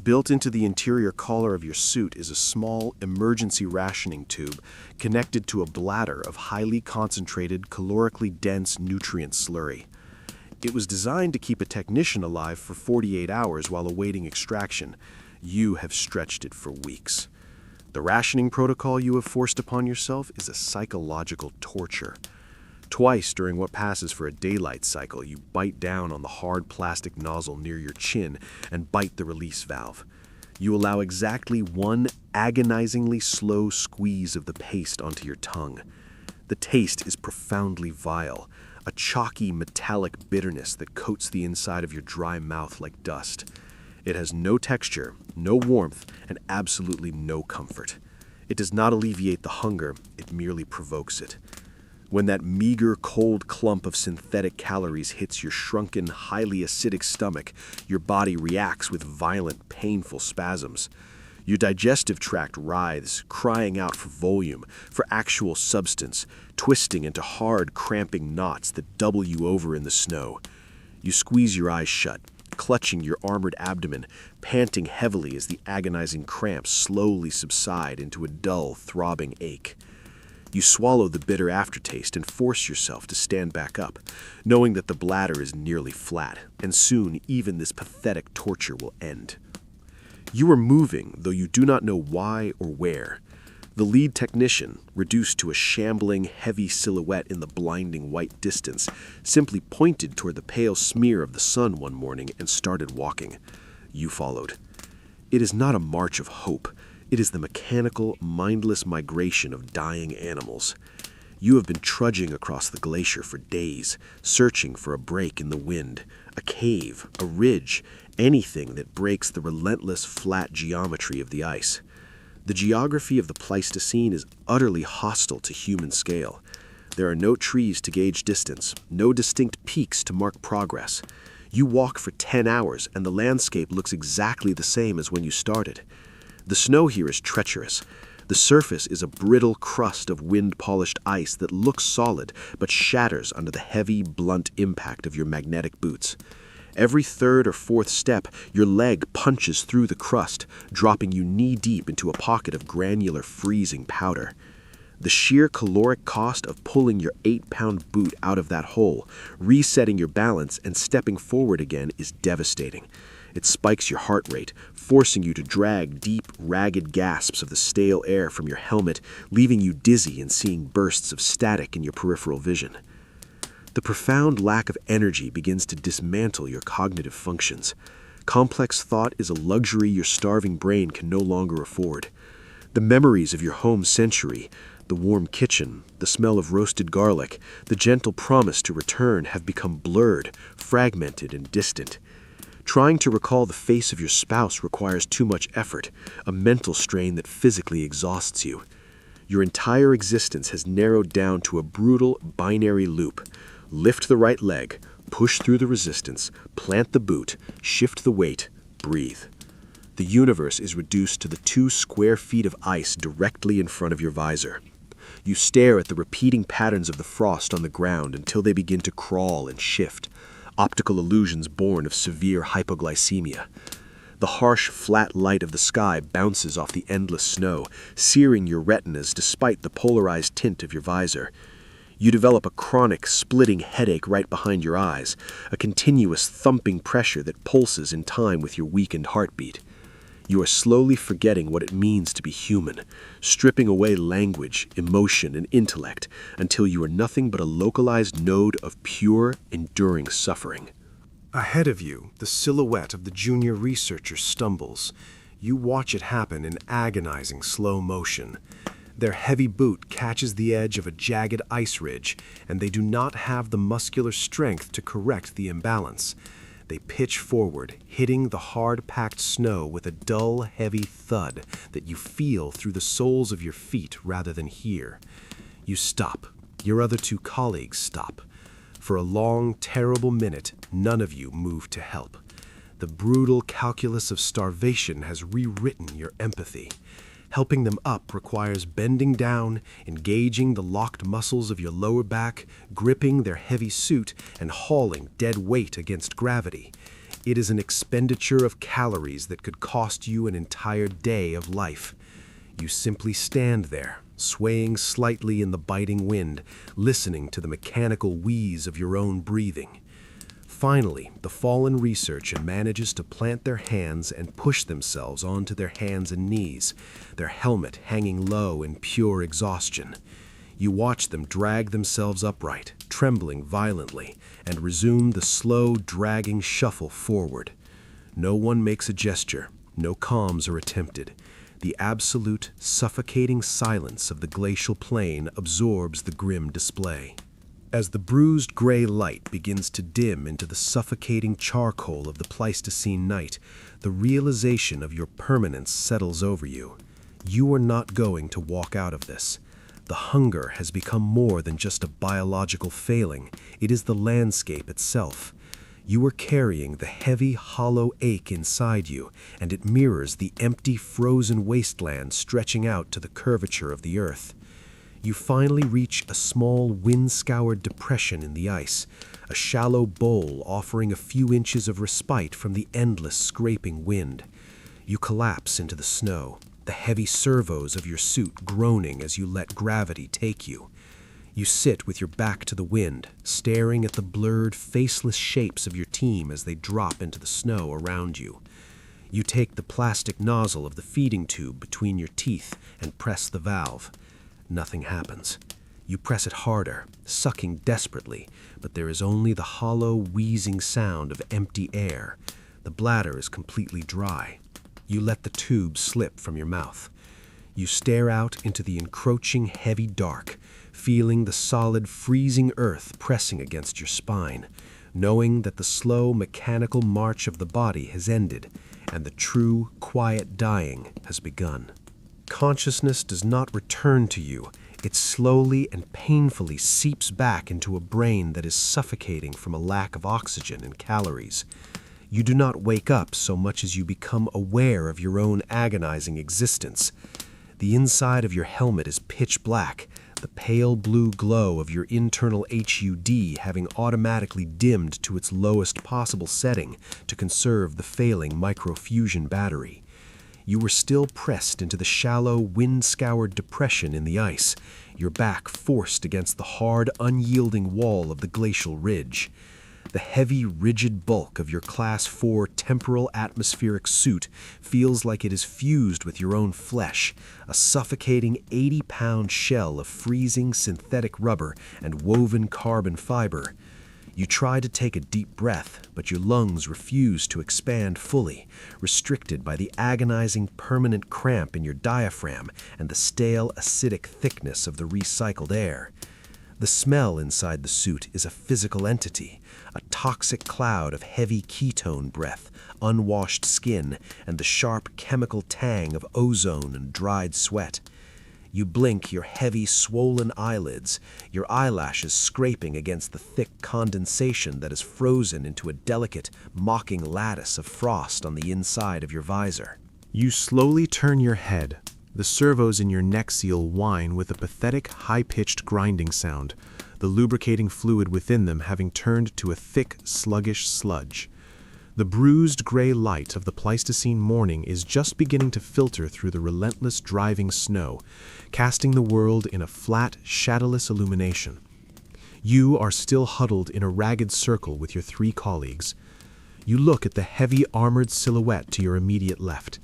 Built into the interior collar of your suit is a small emergency rationing tube connected to a bladder of highly concentrated, calorically dense nutrient slurry. It was designed to keep a technician alive for 48 hours while awaiting extraction. You have stretched it for weeks. The rationing protocol you have forced upon yourself is a psychological torture. Twice during what passes for a daylight cycle, you bite down on the hard plastic nozzle near your chin and bite the release valve. You allow exactly one agonizingly slow squeeze of the paste onto your tongue. The taste is profoundly vile, a chalky metallic bitterness that coats the inside of your dry mouth like dust. It has no texture, no warmth, and absolutely no comfort. It does not alleviate the hunger, it merely provokes it. When that meager, cold clump of synthetic calories hits your shrunken, highly acidic stomach, your body reacts with violent, painful spasms. Your digestive tract writhes, crying out for volume, for actual substance, twisting into hard, cramping knots that double you over in the snow. You squeeze your eyes shut, clutching your armored abdomen, panting heavily as the agonizing cramps slowly subside into a dull, throbbing ache. You swallow the bitter aftertaste and force yourself to stand back up, knowing that the bladder is nearly flat, and soon even this pathetic torture will end. You are moving, though you do not know why or where. The lead technician, reduced to a shambling, heavy silhouette in the blinding white distance, simply pointed toward the pale smear of the sun one morning and started walking. You followed. It is not a march of hope. It is the mechanical, mindless migration of dying animals. You have been trudging across the glacier for days, searching for a break in the wind, a cave, a ridge, anything that breaks the relentless flat geometry of the ice. The geography of the Pleistocene is utterly hostile to human scale. There are no trees to gauge distance, no distinct peaks to mark progress. You walk for 10 hours and the landscape looks exactly the same as when you started. The snow here is treacherous. The surface is a brittle crust of wind-polished ice that looks solid but shatters under the heavy, blunt impact of your magnetic boots. Every third or fourth step, your leg punches through the crust, dropping you knee-deep into a pocket of granular, freezing powder. The sheer caloric cost of pulling your 8-pound boot out of that hole, resetting your balance, and stepping forward again is devastating. It spikes your heart rate, forcing you to drag deep, ragged gasps of the stale air from your helmet, leaving you dizzy and seeing bursts of static in your peripheral vision. The profound lack of energy begins to dismantle your cognitive functions. Complex thought is a luxury your starving brain can no longer afford. The memories of your home century, the warm kitchen, the smell of roasted garlic, the gentle promise to return have become blurred, fragmented, and distant. Trying to recall the face of your spouse requires too much effort, a mental strain that physically exhausts you. Your entire existence has narrowed down to a brutal binary loop. Lift the right leg, push through the resistance, plant the boot, shift the weight, breathe. The universe is reduced to the 2 square feet of ice directly in front of your visor. You stare at the repeating patterns of the frost on the ground until they begin to crawl and shift. Optical illusions born of severe hypoglycemia. The harsh, flat light of the sky bounces off the endless snow, searing your retinas despite the polarized tint of your visor. You develop a chronic, splitting headache right behind your eyes, a continuous thumping pressure that pulses in time with your weakened heartbeat. You are slowly forgetting what it means to be human, stripping away language, emotion, and intellect until you are nothing but a localized node of pure, enduring suffering. Ahead of you, the silhouette of the junior researcher stumbles. You watch it happen in agonizing slow motion. Their heavy boot catches the edge of a jagged ice ridge, and they do not have the muscular strength to correct the imbalance. They pitch forward, hitting the hard-packed snow with a dull, heavy thud that you feel through the soles of your feet rather than hear. You stop. Your other 2 colleagues stop. For a long, terrible minute, none of you move to help. The brutal calculus of starvation has rewritten your empathy. Helping them up requires bending down, engaging the locked muscles of your lower back, gripping their heavy suit, and hauling dead weight against gravity. It is an expenditure of calories that could cost you an entire day of life. You simply stand there, swaying slightly in the biting wind, listening to the mechanical wheeze of your own breathing. Finally, the fallen researcher manages to plant their hands and push themselves onto their hands and knees, their helmet hanging low in pure exhaustion. You watch them drag themselves upright, trembling violently, and resume the slow, dragging shuffle forward. No one makes a gesture, no comms are attempted. The absolute, suffocating silence of the glacial plain absorbs the grim display. As the bruised gray light begins to dim into the suffocating charcoal of the Pleistocene night, the realization of your permanence settles over you. You are not going to walk out of this. The hunger has become more than just a biological failing. It is the landscape itself. You are carrying the heavy, hollow ache inside you, and it mirrors the empty, frozen wasteland stretching out to the curvature of the earth. You finally reach a small, wind-scoured depression in the ice, a shallow bowl offering a few inches of respite from the endless scraping wind. You collapse into the snow, the heavy servos of your suit groaning as you let gravity take you. You sit with your back to the wind, staring at the blurred, faceless shapes of your team as they drop into the snow around you. You take the plastic nozzle of the feeding tube between your teeth and press the valve. Nothing happens. You press it harder, sucking desperately, but there is only the hollow, wheezing sound of empty air. The bladder is completely dry. You let the tube slip from your mouth. You stare out into the encroaching heavy dark, feeling the solid, freezing earth pressing against your spine, knowing that the slow, mechanical march of the body has ended and the true, quiet dying has begun. Consciousness does not return to you. It slowly and painfully seeps back into a brain that is suffocating from a lack of oxygen and calories. You do not wake up so much as you become aware of your own agonizing existence. The inside of your helmet is pitch black, the pale blue glow of your internal HUD having automatically dimmed to its lowest possible setting to conserve the failing microfusion battery. You were still pressed into the shallow, wind-scoured depression in the ice, your back forced against the hard, unyielding wall of the glacial ridge. The heavy, rigid bulk of your Class 4 temporal atmospheric suit feels like it is fused with your own flesh, a suffocating 80-pound shell of freezing synthetic rubber and woven carbon fiber. You try to take a deep breath, but your lungs refuse to expand fully, restricted by the agonizing permanent cramp in your diaphragm and the stale, acidic thickness of the recycled air. The smell inside the suit is a physical entity, a toxic cloud of heavy ketone breath, unwashed skin, and the sharp chemical tang of ozone and dried sweat. You blink your heavy, swollen eyelids, your eyelashes scraping against the thick condensation that is frozen into a delicate, mocking lattice of frost on the inside of your visor. You slowly turn your head. The servos in your neck seal whine with a pathetic, high-pitched grinding sound, the lubricating fluid within them having turned to a thick, sluggish sludge. The bruised gray light of the Pleistocene morning is just beginning to filter through the relentless driving snow, casting the world in a flat, shadowless illumination. You are still huddled in a ragged circle with your 3 colleagues. You look at the heavy armored silhouette to your immediate left.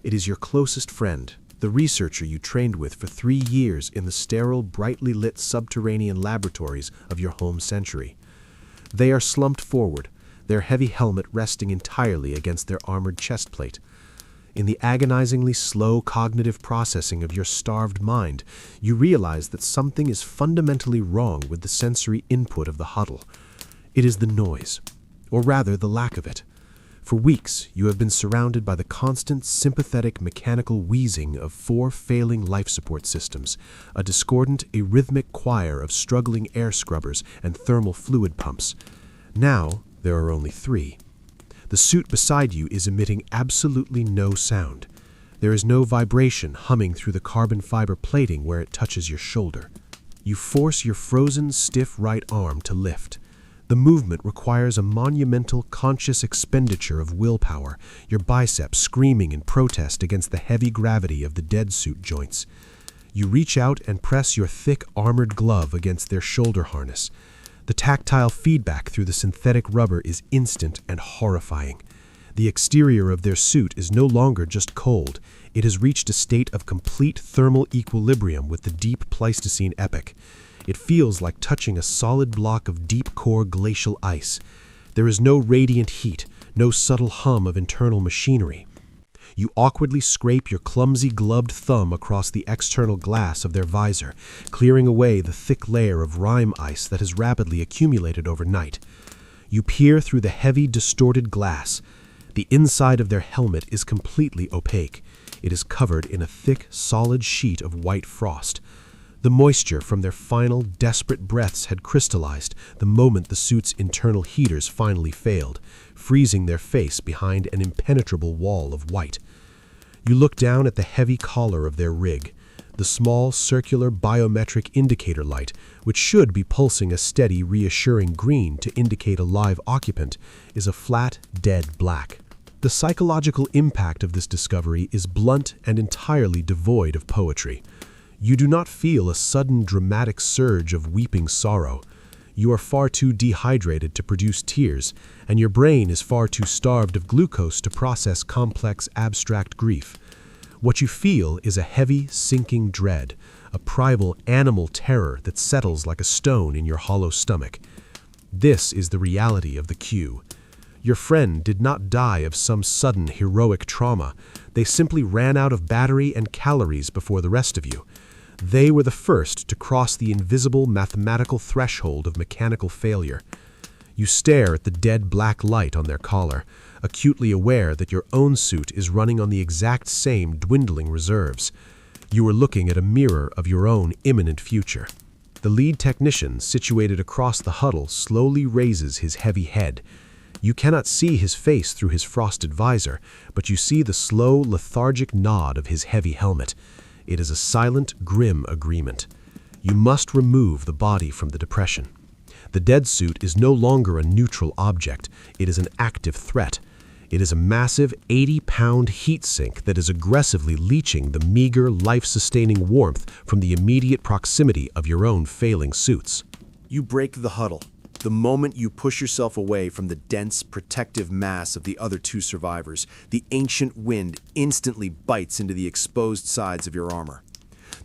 It is your closest friend, the researcher you trained with for 3 years in the sterile, brightly lit subterranean laboratories of your home century. They are slumped forward, their heavy helmet resting entirely against their armored chest plate. In the agonizingly slow cognitive processing of your starved mind, you realize that something is fundamentally wrong with the sensory input of the huddle. It is the noise, or rather the lack of it. For weeks, you have been surrounded by the constant, sympathetic mechanical wheezing of 4 failing life support systems, a discordant, arrhythmic choir of struggling air scrubbers and thermal fluid pumps. Now, there are only 3. The suit beside you is emitting absolutely no sound. There is no vibration humming through the carbon fiber plating where it touches your shoulder. You force your frozen, stiff right arm to lift. The movement requires a monumental, conscious expenditure of willpower, your biceps screaming in protest against the heavy gravity of the dead suit joints. You reach out and press your thick, armored glove against their shoulder harness. The tactile feedback through the synthetic rubber is instant and horrifying. The exterior of their suit is no longer just cold. It has reached a state of complete thermal equilibrium with the deep Pleistocene epoch. It feels like touching a solid block of deep-core glacial ice. There is no radiant heat, no subtle hum of internal machinery. You awkwardly scrape your clumsy gloved thumb across the external glass of their visor, clearing away the thick layer of rime ice that has rapidly accumulated overnight. You peer through the heavy, distorted glass. The inside of their helmet is completely opaque. It is covered in a thick, solid sheet of white frost. The moisture from their final, desperate breaths had crystallized the moment the suit's internal heaters finally failed, freezing their face behind an impenetrable wall of white. You look down at the heavy collar of their rig. The small, circular biometric indicator light, which should be pulsing a steady, reassuring green to indicate a live occupant, is a flat, dead black. The psychological impact of this discovery is blunt and entirely devoid of poetry. You do not feel a sudden dramatic surge of weeping sorrow. You are far too dehydrated to produce tears, and your brain is far too starved of glucose to process complex, abstract grief. What you feel is a heavy, sinking dread, a primal, animal terror that settles like a stone in your hollow stomach. This is the reality of the queue. Your friend did not die of some sudden heroic trauma. They simply ran out of battery and calories before the rest of you. They were the first to cross the invisible mathematical threshold of mechanical failure. You stare at the dead black light on their collar, acutely aware that your own suit is running on the exact same dwindling reserves. You are looking at a mirror of your own imminent future. The lead technician, situated across the huddle, slowly raises his heavy head. You cannot see his face through his frosted visor, but you see the slow, lethargic nod of his heavy helmet. It is a silent, grim agreement. You must remove the body from the depression. The dead suit is no longer a neutral object. It is an active threat. It is a massive 80-pound heat sink that is aggressively leaching the meager, life-sustaining warmth from the immediate proximity of your own failing suits. You break the huddle. The moment you push yourself away from the dense, protective mass of the other two survivors, the ancient wind instantly bites into the exposed sides of your armor.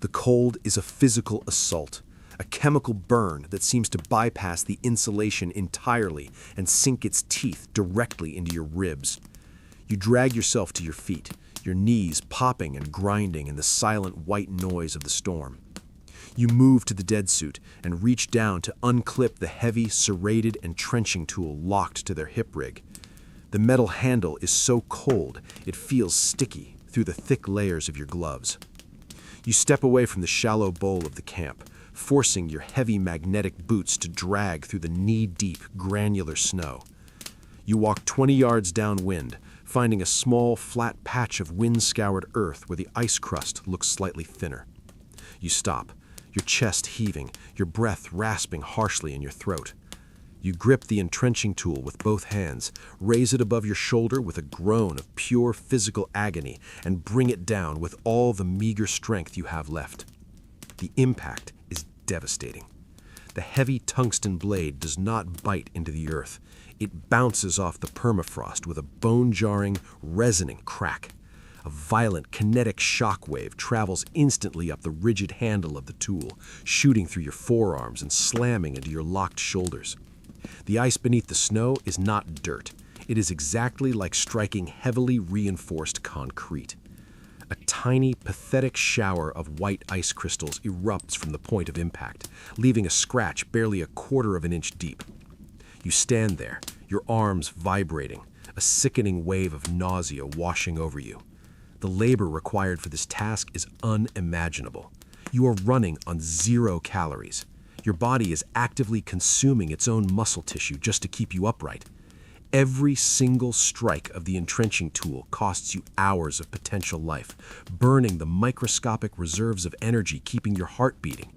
The cold is a physical assault, a chemical burn that seems to bypass the insulation entirely and sink its teeth directly into your ribs. You drag yourself to your feet, your knees popping and grinding in the silent white noise of the storm. You move to the dead suit and reach down to unclip the heavy, serrated entrenching tool locked to their hip rig. The metal handle is so cold it feels sticky through the thick layers of your gloves. You step away from the shallow bowl of the camp, forcing your heavy magnetic boots to drag through the knee-deep, granular snow. You walk 20 yards downwind, finding a small, flat patch of wind-scoured earth where the ice crust looks slightly thinner. You stop, your chest heaving, your breath rasping harshly in your throat. You grip the entrenching tool with both hands, raise it above your shoulder with a groan of pure physical agony, and bring it down with all the meager strength you have left. The impact is devastating. The heavy tungsten blade does not bite into the earth. It bounces off the permafrost with a bone-jarring, resonating crack. A violent kinetic shock wave travels instantly up the rigid handle of the tool, shooting through your forearms and slamming into your locked shoulders. The ice beneath the snow is not dirt. It is exactly like striking heavily reinforced concrete. A tiny, pathetic shower of white ice crystals erupts from the point of impact, leaving a scratch barely a quarter of an inch deep. You stand there, your arms vibrating, a sickening wave of nausea washing over you. The labor required for this task is unimaginable. You are running on 0 calories. Your body is actively consuming its own muscle tissue just to keep you upright. Every single strike of the entrenching tool costs you hours of potential life, burning the microscopic reserves of energy keeping your heart beating.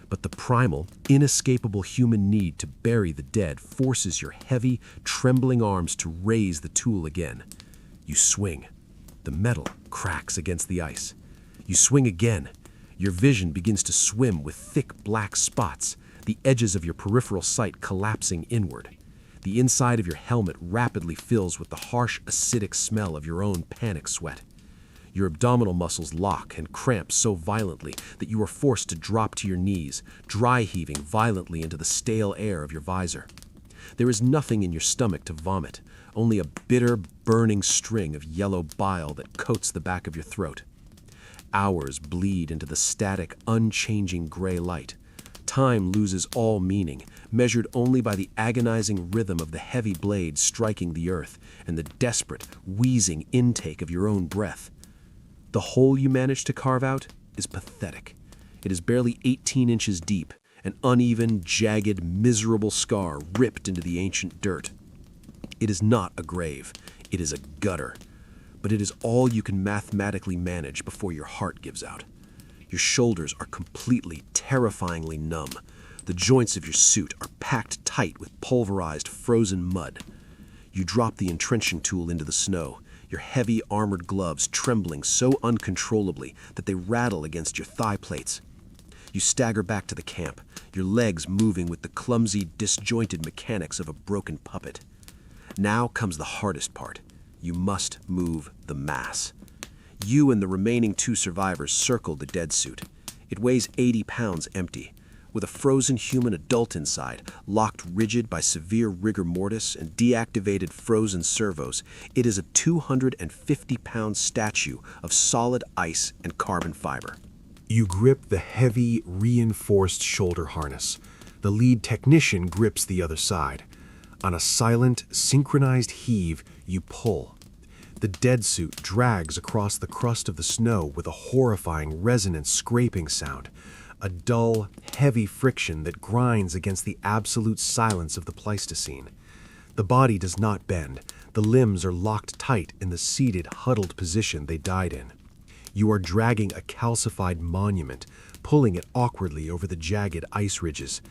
But the primal, inescapable human need to bury the dead forces your heavy, trembling arms to raise the tool again. You swing. The metal cracks against the ice. You swing again. Your vision begins to swim with thick black spots, the edges of your peripheral sight collapsing inward. The inside of your helmet rapidly fills with the harsh, acidic smell of your own panic sweat. Your abdominal muscles lock and cramp so violently that you are forced to drop to your knees, dry heaving violently into the stale air of your visor. There is nothing in your stomach to vomit, only a bitter, burning string of yellow bile that coats the back of your throat. Hours bleed into the static, unchanging gray light. Time loses all meaning, measured only by the agonizing rhythm of the heavy blade striking the earth and the desperate, wheezing intake of your own breath. The hole you manage to carve out is pathetic. It is barely 18 inches deep, an uneven, jagged, miserable scar ripped into the ancient dirt. It is not a grave, it is a gutter. But it is all you can mathematically manage before your heart gives out. Your shoulders are completely, terrifyingly numb. The joints of your suit are packed tight with pulverized, frozen mud. You drop the entrenching tool into the snow, your heavy, armored gloves trembling so uncontrollably that they rattle against your thigh plates. You stagger back to the camp, your legs moving with the clumsy, disjointed mechanics of a broken puppet. Now comes the hardest part. You must move the mass. You and the remaining 2 survivors circle the dead suit. It weighs 80 pounds empty. with a frozen human adult inside, locked rigid by severe rigor mortis and deactivated frozen servos. It is a 250-pound statue of solid ice and carbon fiber. You grip the heavy, reinforced shoulder harness. The lead technician grips the other side. On a silent, synchronized heave, you pull. The dead suit drags across the crust of the snow with a horrifying, resonant scraping sound, a dull, heavy friction that grinds against the absolute silence of the Pleistocene. The body does not bend. The limbs are locked tight in the seated, huddled position they died in. You are dragging a calcified monument, pulling it awkwardly over the jagged ice ridges.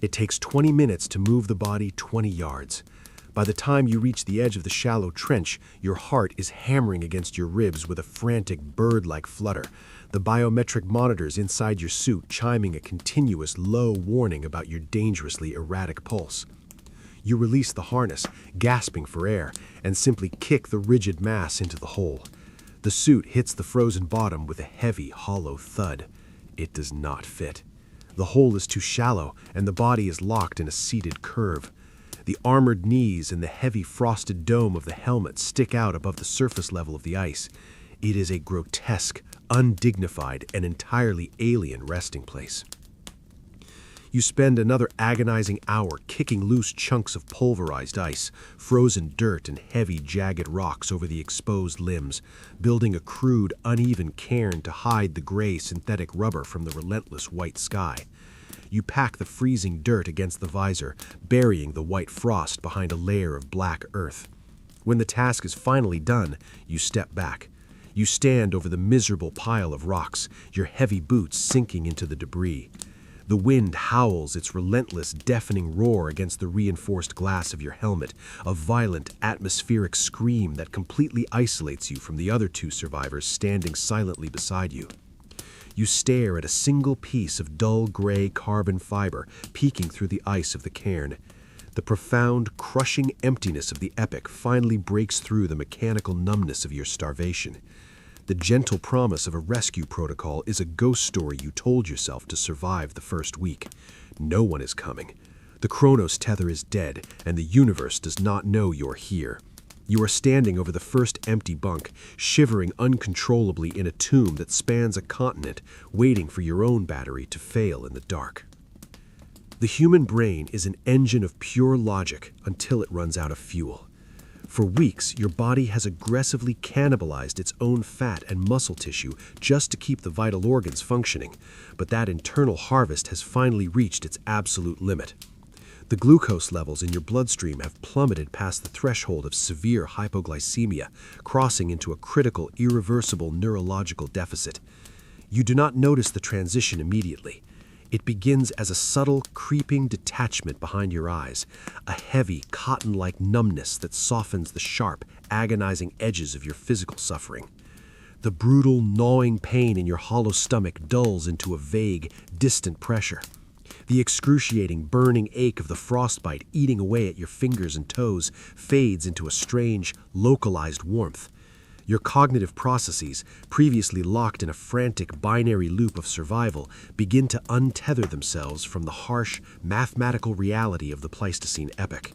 It takes 20 minutes to move the body 20 yards. By the time you reach the edge of the shallow trench, your heart is hammering against your ribs with a frantic bird-like flutter, the biometric monitors inside your suit chiming a continuous low warning about your dangerously erratic pulse. You release the harness, gasping for air, and simply kick the rigid mass into the hole. The suit hits the frozen bottom with a heavy, hollow thud. It does not fit. The hole is too shallow, and the body is locked in a seated curve. The armored knees and the heavy frosted dome of the helmet stick out above the surface level of the ice. It is a grotesque, undignified, and entirely alien resting place. You spend another agonizing hour kicking loose chunks of pulverized ice, frozen dirt, and heavy, jagged rocks over the exposed limbs, building a crude, uneven cairn to hide the gray synthetic rubber from the relentless white sky. You pack the freezing dirt against the visor, burying the white frost behind a layer of black earth. When the task is finally done, you step back. You stand over the miserable pile of rocks, your heavy boots sinking into the debris. The wind howls its relentless, deafening roar against the reinforced glass of your helmet, a violent, atmospheric scream that completely isolates you from the other two survivors standing silently beside you. You stare at a single piece of dull gray carbon fiber peeking through the ice of the cairn. The profound, crushing emptiness of the epic finally breaks through the mechanical numbness of your starvation. The gentle promise of a rescue protocol is a ghost story you told yourself to survive the first week. No one is coming. The Chronos tether is dead, and the universe does not know you're here. You are standing over the first empty bunk, shivering uncontrollably in a tomb that spans a continent, waiting for your own battery to fail in the dark. The human brain is an engine of pure logic until it runs out of fuel. For weeks, your body has aggressively cannibalized its own fat and muscle tissue just to keep the vital organs functioning, but that internal harvest has finally reached its absolute limit. The glucose levels in your bloodstream have plummeted past the threshold of severe hypoglycemia, crossing into a critical, irreversible neurological deficit. You do not notice the transition immediately. It begins as a subtle, creeping detachment behind your eyes, a heavy, cotton-like numbness that softens the sharp, agonizing edges of your physical suffering. The brutal, gnawing pain in your hollow stomach dulls into a vague, distant pressure. The excruciating, burning ache of the frostbite eating away at your fingers and toes fades into a strange, localized warmth. Your cognitive processes, previously locked in a frantic binary loop of survival, begin to untether themselves from the harsh, mathematical reality of the Pleistocene epoch.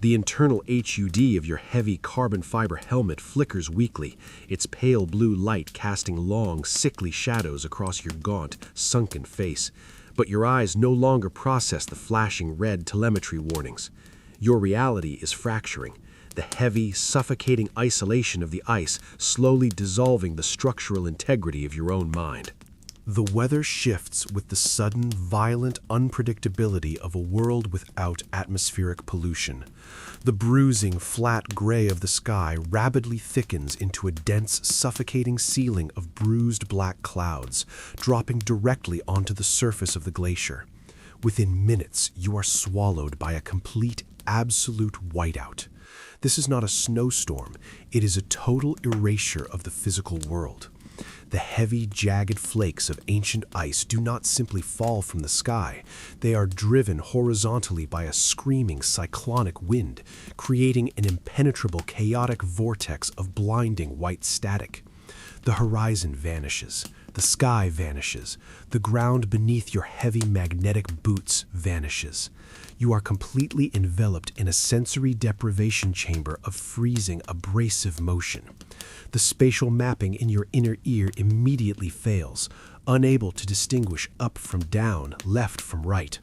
The internal HUD of your heavy carbon fiber helmet flickers weakly, its pale blue light casting long, sickly shadows across your gaunt, sunken face. But your eyes no longer process the flashing red telemetry warnings. Your reality is fracturing, the heavy, suffocating isolation of the ice slowly dissolving the structural integrity of your own mind. The weather shifts with the sudden, violent unpredictability of a world without atmospheric pollution. The bruising, flat gray of the sky rapidly thickens into a dense, suffocating ceiling of bruised black clouds, dropping directly onto the surface of the glacier. Within minutes, you are swallowed by a complete, absolute whiteout. This is not a snowstorm, it is a total erasure of the physical world. The heavy, jagged flakes of ancient ice do not simply fall from the sky. They are driven horizontally by a screaming cyclonic wind, creating an impenetrable, chaotic vortex of blinding white static. The horizon vanishes. The sky vanishes. The ground beneath your heavy magnetic boots vanishes. You are completely enveloped in a sensory deprivation chamber of freezing, abrasive motion. The spatial mapping in your inner ear immediately fails, unable to distinguish up from down, left from right.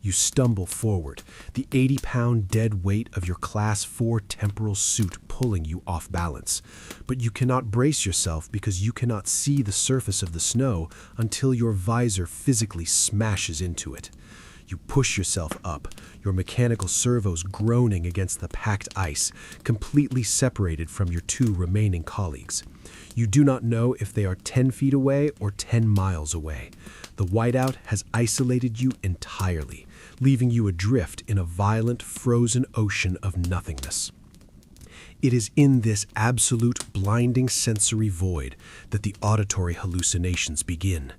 You stumble forward, the 80-pound dead weight of your Class 4 temporal suit pulling you off balance. But you cannot brace yourself because you cannot see the surface of the snow until your visor physically smashes into it. You push yourself up, your mechanical servos groaning against the packed ice, completely separated from your two remaining colleagues. You do not know if they are 10 feet away or 10 miles away. The whiteout has isolated you entirely, leaving you adrift in a violent, frozen ocean of nothingness. It is in this absolute, blinding sensory void that the auditory hallucinations begin.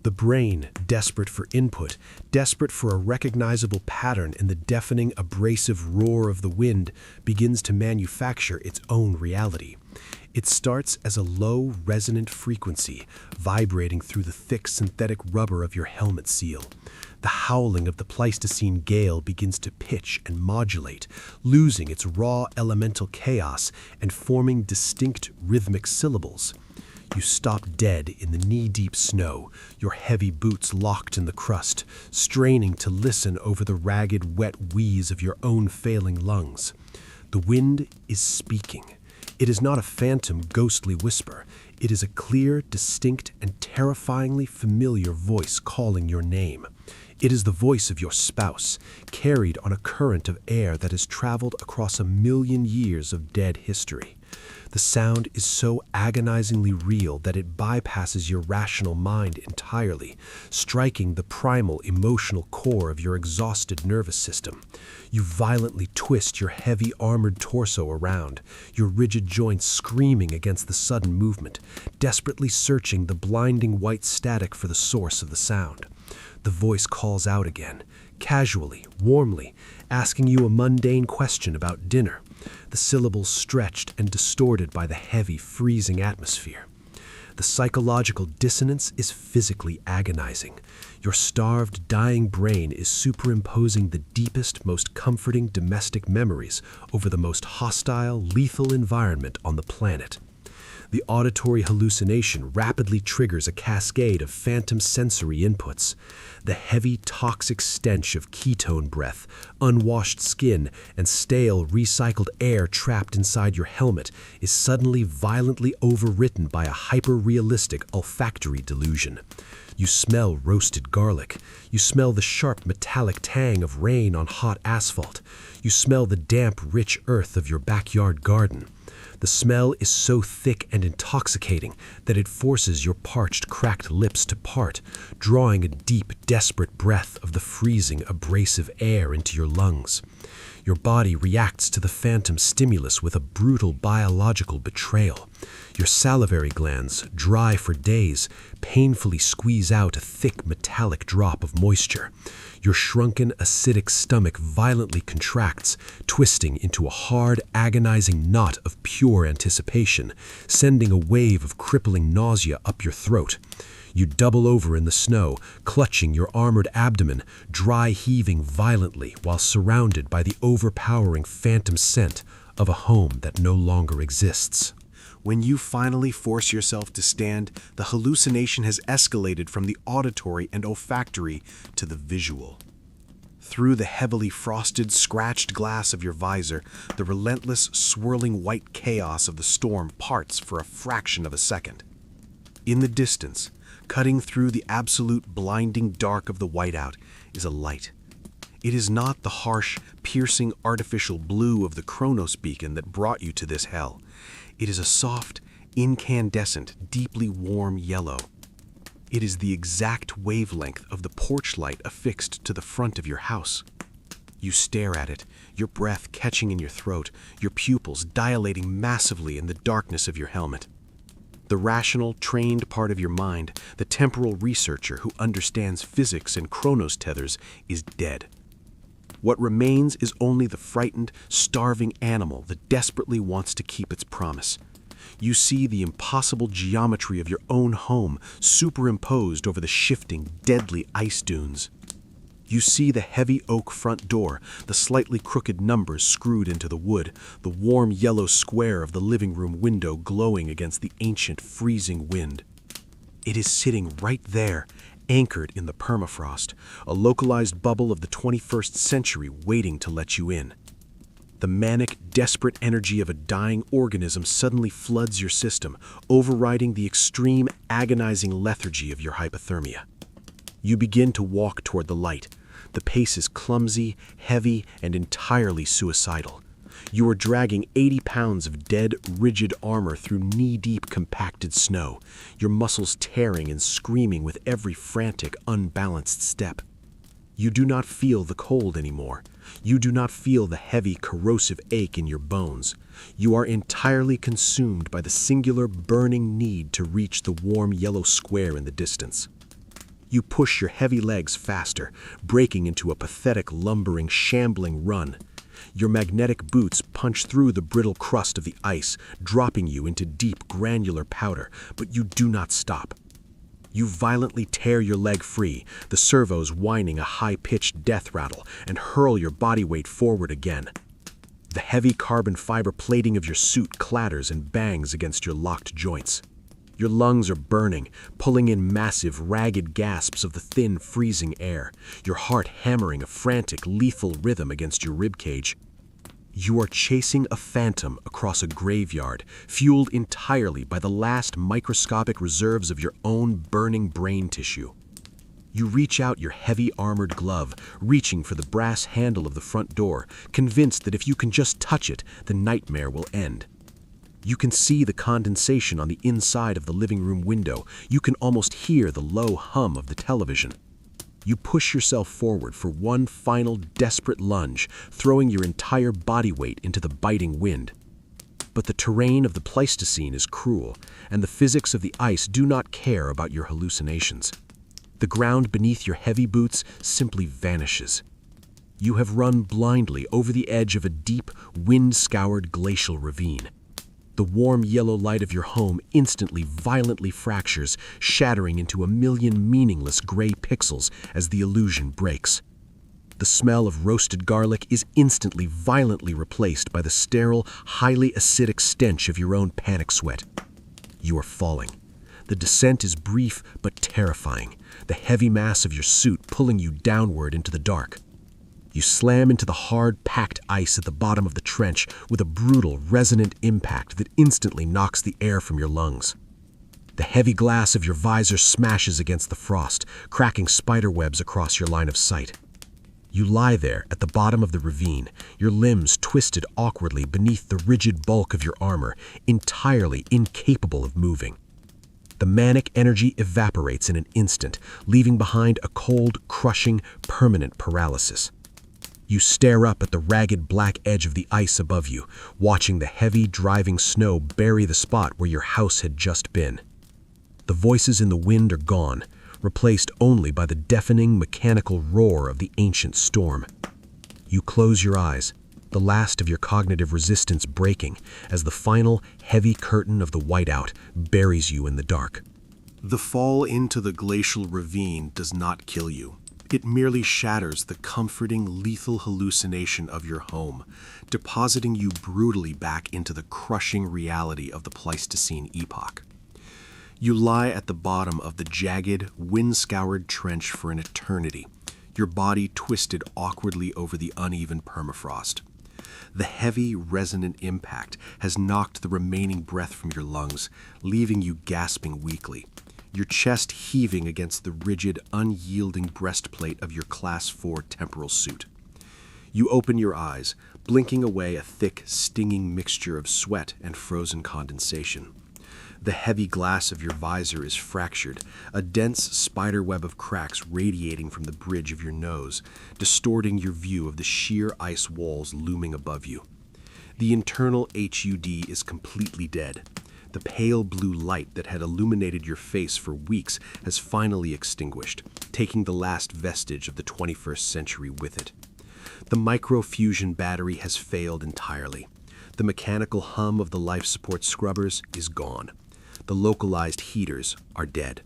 The brain, desperate for input, desperate for a recognizable pattern in the deafening, abrasive roar of the wind, begins to manufacture its own reality. It starts as a low, resonant frequency, vibrating through the thick synthetic rubber of your helmet seal. The howling of the Pleistocene gale begins to pitch and modulate, losing its raw elemental chaos and forming distinct rhythmic syllables. You stop dead in the knee-deep snow, your heavy boots locked in the crust, straining to listen over the ragged, wet wheeze of your own failing lungs. The wind is speaking. It is not a phantom, ghostly whisper. It is a clear, distinct, and terrifyingly familiar voice calling your name. It is the voice of your spouse, carried on a current of air that has traveled across 1,000,000 years of dead history. The sound is so agonizingly real that it bypasses your rational mind entirely, striking the primal emotional core of your exhausted nervous system. You violently twist your heavy armored torso around, your rigid joints screaming against the sudden movement, desperately searching the blinding white static for the source of the sound. The voice calls out again, casually, warmly, asking you a mundane question about dinner, the syllables stretched and distorted by the heavy, freezing atmosphere. The psychological dissonance is physically agonizing. Your starved, dying brain is superimposing the deepest, most comforting domestic memories over the most hostile, lethal environment on the planet. The auditory hallucination rapidly triggers a cascade of phantom sensory inputs. The heavy, toxic stench of ketone breath, unwashed skin, and stale, recycled air trapped inside your helmet is suddenly violently overwritten by a hyper-realistic olfactory delusion. You smell roasted garlic. You smell the sharp, metallic tang of rain on hot asphalt. You smell the damp, rich earth of your backyard garden. The smell is so thick and intoxicating that it forces your parched, cracked lips to part, drawing a deep, desperate breath of the freezing, abrasive air into your lungs. Your body reacts to the phantom stimulus with a brutal biological betrayal. Your salivary glands, dry for days, painfully squeeze out a thick, metallic drop of moisture. Your shrunken, acidic stomach violently contracts, twisting into a hard, agonizing knot of pure anticipation, sending a wave of crippling nausea up your throat. You double over in the snow, clutching your armored abdomen, dry heaving violently while surrounded by the overpowering phantom scent of a home that no longer exists. When you finally force yourself to stand, the hallucination has escalated from the auditory and olfactory to the visual. Through the heavily frosted, scratched glass of your visor, the relentless, swirling white chaos of the storm parts for a fraction of a second. In the distance, cutting through the absolute blinding dark of the whiteout, is a light. It is not the harsh, piercing artificial blue of the Kronos beacon that brought you to this hell. It is a soft, incandescent, deeply warm yellow. It is the exact wavelength of the porch light affixed to the front of your house. You stare at it, your breath catching in your throat, your pupils dilating massively in the darkness of your helmet. The rational, trained part of your mind, the temporal researcher who understands physics and Kronos tethers, is dead. What remains is only the frightened, starving animal that desperately wants to keep its promise. You see the impossible geometry of your own home superimposed over the shifting, deadly ice dunes. You see the heavy oak front door, the slightly crooked numbers screwed into the wood, the warm yellow square of the living room window glowing against the ancient freezing wind. It is sitting right there, anchored in the permafrost, a localized bubble of the 21st century waiting to let you in. The manic, desperate energy of a dying organism suddenly floods your system, overriding the extreme, agonizing lethargy of your hypothermia. You begin to walk toward the light. The pace is clumsy, heavy, and entirely suicidal. You are dragging 80 pounds of dead, rigid armor through knee-deep compacted snow, your muscles tearing and screaming with every frantic, unbalanced step. You do not feel the cold anymore. You do not feel the heavy, corrosive ache in your bones. You are entirely consumed by the singular, burning need to reach the warm yellow square in the distance. You push your heavy legs faster, breaking into a pathetic, lumbering, shambling run. Your magnetic boots punch through the brittle crust of the ice, dropping you into deep, granular powder, but you do not stop. You violently tear your leg free, the servos whining a high-pitched death rattle, and hurl your body weight forward again. The heavy carbon fiber plating of your suit clatters and bangs against your locked joints. Your lungs are burning, pulling in massive, ragged gasps of the thin, freezing air, your heart hammering a frantic, lethal rhythm against your ribcage. You are chasing a phantom across a graveyard, fueled entirely by the last microscopic reserves of your own burning brain tissue. You reach out your heavy armored glove, reaching for the brass handle of the front door, convinced that if you can just touch it, the nightmare will end. You can see the condensation on the inside of the living room window. You can almost hear the low hum of the television. You push yourself forward for one final desperate lunge, throwing your entire body weight into the biting wind. But the terrain of the Pleistocene is cruel, and the physics of the ice do not care about your hallucinations. The ground beneath your heavy boots simply vanishes. You have run blindly over the edge of a deep, wind-scoured glacial ravine. The warm yellow light of your home instantly violently fractures, shattering into a million meaningless gray pixels as the illusion breaks. The smell of roasted garlic is instantly violently replaced by the sterile, highly acidic stench of your own panic sweat. You are falling. The descent is brief but terrifying, the heavy mass of your suit pulling you downward into the dark. You slam into the hard, packed ice at the bottom of the trench with a brutal, resonant impact that instantly knocks the air from your lungs. The heavy glass of your visor smashes against the frost, cracking spider webs across your line of sight. You lie there at the bottom of the ravine, your limbs twisted awkwardly beneath the rigid bulk of your armor, entirely incapable of moving. The manic energy evaporates in an instant, leaving behind a cold, crushing, permanent paralysis. You stare up at the ragged black edge of the ice above you, watching the heavy, driving snow bury the spot where your house had just been. The voices in the wind are gone, replaced only by the deafening, mechanical roar of the ancient storm. You close your eyes, the last of your cognitive resistance breaking as the final, heavy curtain of the whiteout buries you in the dark. The fall into the glacial ravine does not kill you. It merely shatters the comforting, lethal hallucination of your home, depositing you brutally back into the crushing reality of the Pleistocene epoch. You lie at the bottom of the jagged, wind-scoured trench for an eternity, your body twisted awkwardly over the uneven permafrost. The heavy, resonant impact has knocked the remaining breath from your lungs, leaving you gasping weakly, your chest heaving against the rigid, unyielding breastplate of your Class 4 temporal suit. You open your eyes, blinking away a thick, stinging mixture of sweat and frozen condensation. The heavy glass of your visor is fractured, a dense spiderweb of cracks radiating from the bridge of your nose, distorting your view of the sheer ice walls looming above you. The internal HUD is completely dead. The pale blue light that had illuminated your face for weeks has finally extinguished, taking the last vestige of the 21st century with it. The microfusion battery has failed entirely. The mechanical hum of the life support scrubbers is gone. The localized heaters are dead.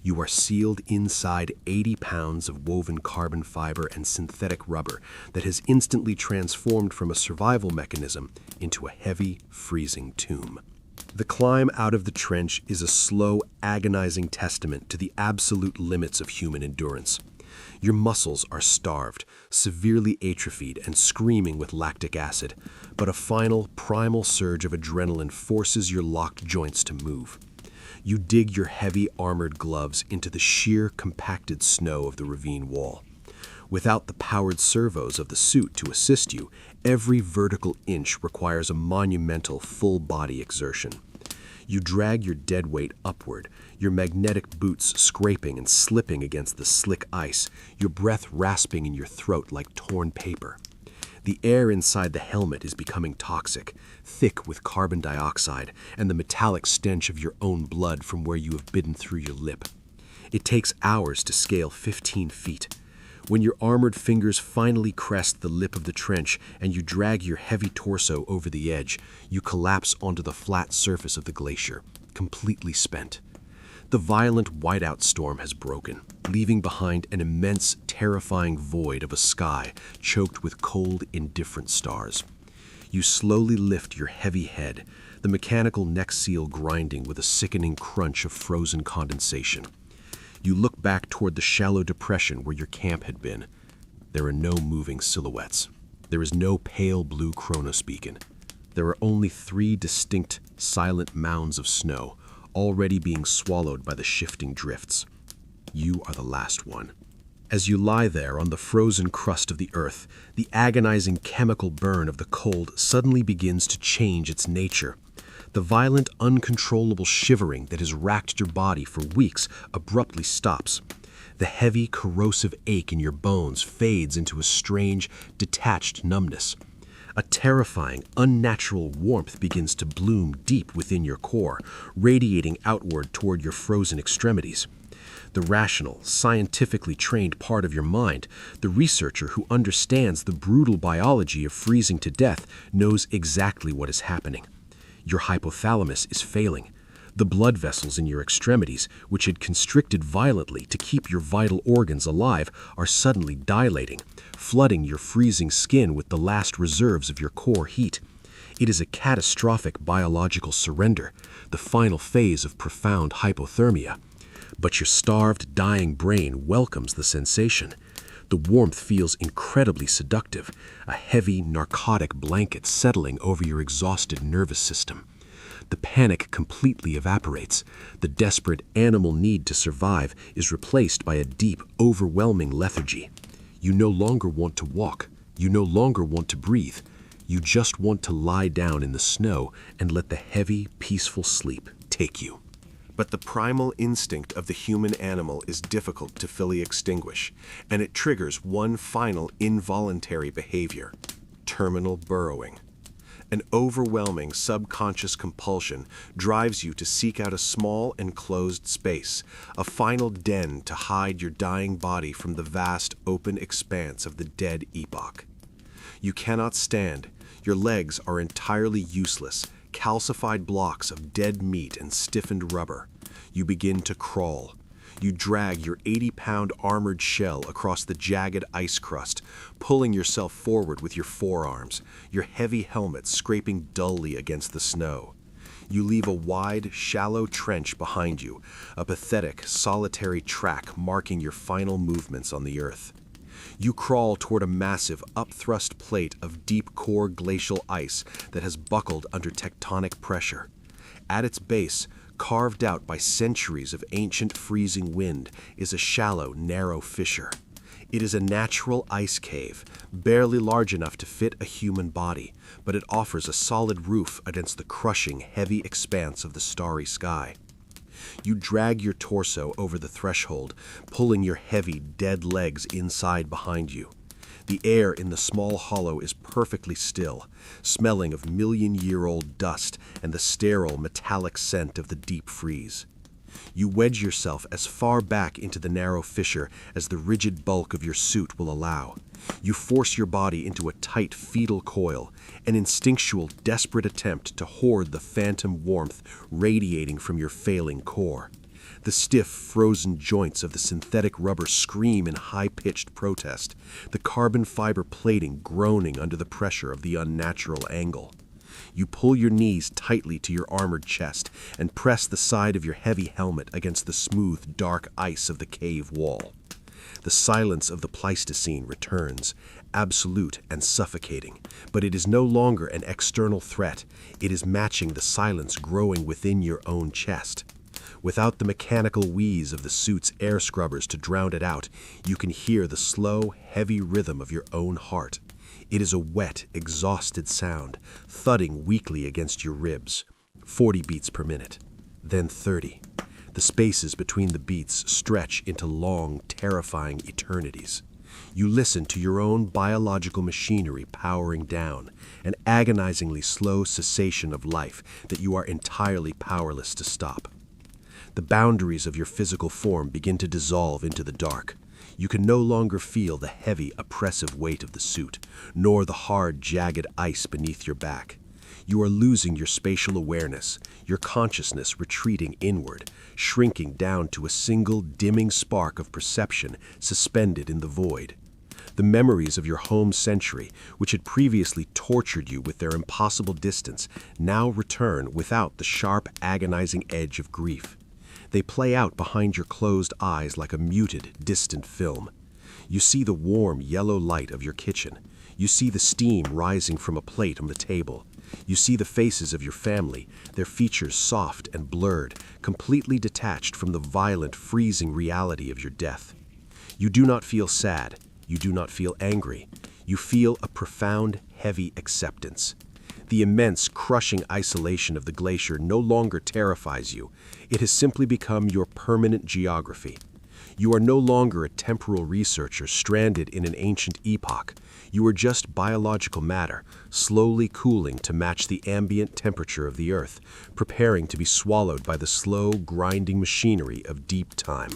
You are sealed inside 80 pounds of woven carbon fiber and synthetic rubber that has instantly transformed from a survival mechanism into a heavy, freezing tomb. The climb out of the trench is a slow, agonizing testament to the absolute limits of human endurance. Your muscles are starved, severely atrophied, and screaming with lactic acid, but a final, primal surge of adrenaline forces your locked joints to move. You dig your heavy armored gloves into the sheer, compacted snow of the ravine wall. Without the powered servos of the suit to assist you, every vertical inch requires a monumental full-body exertion. You drag your dead weight upward, your magnetic boots scraping and slipping against the slick ice, your breath rasping in your throat like torn paper. The air inside the helmet is becoming toxic, thick with carbon dioxide and the metallic stench of your own blood from where you have bitten through your lip. It takes hours to scale 15 feet. When your armored fingers finally crest the lip of the trench and you drag your heavy torso over the edge, you collapse onto the flat surface of the glacier, completely spent. The violent whiteout storm has broken, leaving behind an immense, terrifying void of a sky choked with cold, indifferent stars. You slowly lift your heavy head, the mechanical neck seal grinding with a sickening crunch of frozen condensation. You look back toward the shallow depression where your camp had been. There are no moving silhouettes. There is no pale blue chronospeakin. There are only 3 distinct, silent mounds of snow, already being swallowed by the shifting drifts. You are the last one. As you lie there on the frozen crust of the earth, the agonizing chemical burn of the cold suddenly begins to change its nature. The violent, uncontrollable shivering that has racked your body for weeks abruptly stops. The heavy, corrosive ache in your bones fades into a strange, detached numbness. A terrifying, unnatural warmth begins to bloom deep within your core, radiating outward toward your frozen extremities. The rational, scientifically trained part of your mind, the researcher who understands the brutal biology of freezing to death, knows exactly what is happening. Your hypothalamus is failing. The blood vessels in your extremities, which had constricted violently to keep your vital organs alive, are suddenly dilating, flooding your freezing skin with the last reserves of your core heat. It is a catastrophic biological surrender, the final phase of profound hypothermia. But your starved, dying brain welcomes the sensation. The warmth feels incredibly seductive, a heavy, narcotic blanket settling over your exhausted nervous system. The panic completely evaporates. The desperate animal need to survive is replaced by a deep, overwhelming lethargy. You no longer want to walk. You no longer want to breathe. You just want to lie down in the snow and let the heavy, peaceful sleep take you. But the primal instinct of the human animal is difficult to fully extinguish, and it triggers one final involuntary behavior: terminal burrowing. An overwhelming subconscious compulsion drives you to seek out a small enclosed space, a final den to hide your dying body from the vast open expanse of the dead epoch. You cannot stand. Your legs are entirely useless, calcified blocks of dead meat and stiffened rubber. You begin to crawl. You drag your 80-pound armored shell across the jagged ice crust, pulling yourself forward with your forearms, your heavy helmet scraping dully against the snow. You leave a wide, shallow trench behind you, a pathetic, solitary track marking your final movements on the earth. You crawl toward a massive, upthrust plate of deep-core glacial ice that has buckled under tectonic pressure. At its base, carved out by centuries of ancient freezing wind, is a shallow, narrow fissure. It is a natural ice cave, barely large enough to fit a human body, but it offers a solid roof against the crushing, heavy expanse of the starry sky. You drag your torso over the threshold, pulling your heavy, dead legs inside behind you. The air in the small hollow is perfectly still, smelling of million-year-old dust and the sterile, metallic scent of the deep freeze. You wedge yourself as far back into the narrow fissure as the rigid bulk of your suit will allow. You force your body into a tight fetal coil, an instinctual, desperate attempt to hoard the phantom warmth radiating from your failing core. The stiff, frozen joints of the synthetic rubber scream in high-pitched protest, the carbon fiber plating groaning under the pressure of the unnatural angle. You pull your knees tightly to your armored chest and press the side of your heavy helmet against the smooth, dark ice of the cave wall. The silence of the Pleistocene returns, absolute and suffocating, but it is no longer an external threat. It is matching the silence growing within your own chest. Without the mechanical wheeze of the suit's air scrubbers to drown it out, you can hear the slow, heavy rhythm of your own heart. It is a wet, exhausted sound, thudding weakly against your ribs. 40 beats per minute, then 30. The spaces between the beats stretch into long, terrifying eternities. You listen to your own biological machinery powering down, an agonizingly slow cessation of life that you are entirely powerless to stop. The boundaries of your physical form begin to dissolve into the dark. You can no longer feel the heavy, oppressive weight of the suit, nor the hard, jagged ice beneath your back. You are losing your spatial awareness, your consciousness retreating inward, shrinking down to a single dimming spark of perception suspended in the void. The memories of your home century, which had previously tortured you with their impossible distance, now return without the sharp, agonizing edge of grief. They play out behind your closed eyes like a muted, distant film. You see the warm, yellow light of your kitchen. You see the steam rising from a plate on the table. You see the faces of your family, their features soft and blurred, completely detached from the violent, freezing reality of your death. You do not feel sad. You do not feel angry. You feel a profound, heavy acceptance. The immense, crushing isolation of the glacier no longer terrifies you. It has simply become your permanent geography. You are no longer a temporal researcher stranded in an ancient epoch. You are just biological matter, slowly cooling to match the ambient temperature of the Earth, preparing to be swallowed by the slow, grinding machinery of deep time.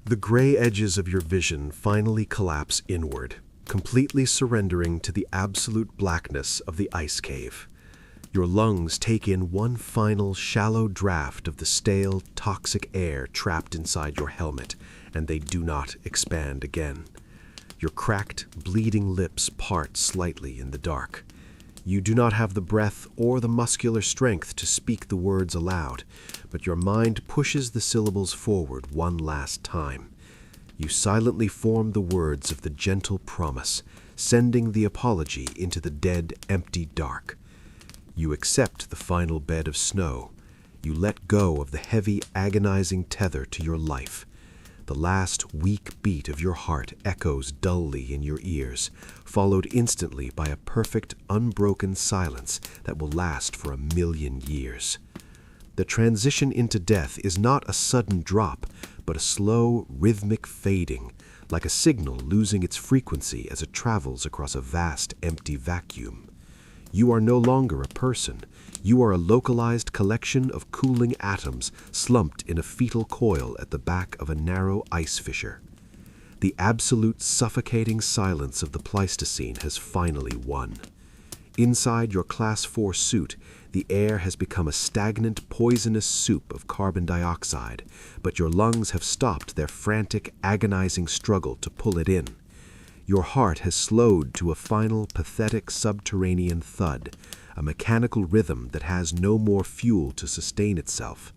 The gray edges of your vision finally collapse inward, completely surrendering to the absolute blackness of the ice cave. Your lungs take in one final shallow draft of the stale, toxic air trapped inside your helmet, and they do not expand again. Your cracked, bleeding lips part slightly in the dark. You do not have the breath or the muscular strength to speak the words aloud, but your mind pushes the syllables forward one last time. You silently form the words of the gentle promise, sending the apology into the dead, empty dark. You accept the final bed of snow. You let go of the heavy, agonizing tether to your life. The last weak beat of your heart echoes dully in your ears, followed instantly by a perfect, unbroken silence that will last for 1,000,000 years. The transition into death is not a sudden drop, but a slow, rhythmic fading, like a signal losing its frequency as it travels across a vast, empty vacuum. You are no longer a person. You are a localized collection of cooling atoms slumped in a fetal coil at the back of a narrow ice fissure. The absolute suffocating silence of the Pleistocene has finally won. Inside your Class 4 suit, the air has become a stagnant, poisonous soup of carbon dioxide, but your lungs have stopped their frantic, agonizing struggle to pull it in. Your heart has slowed to a final, pathetic subterranean thud, a mechanical rhythm that has no more fuel to sustain itself.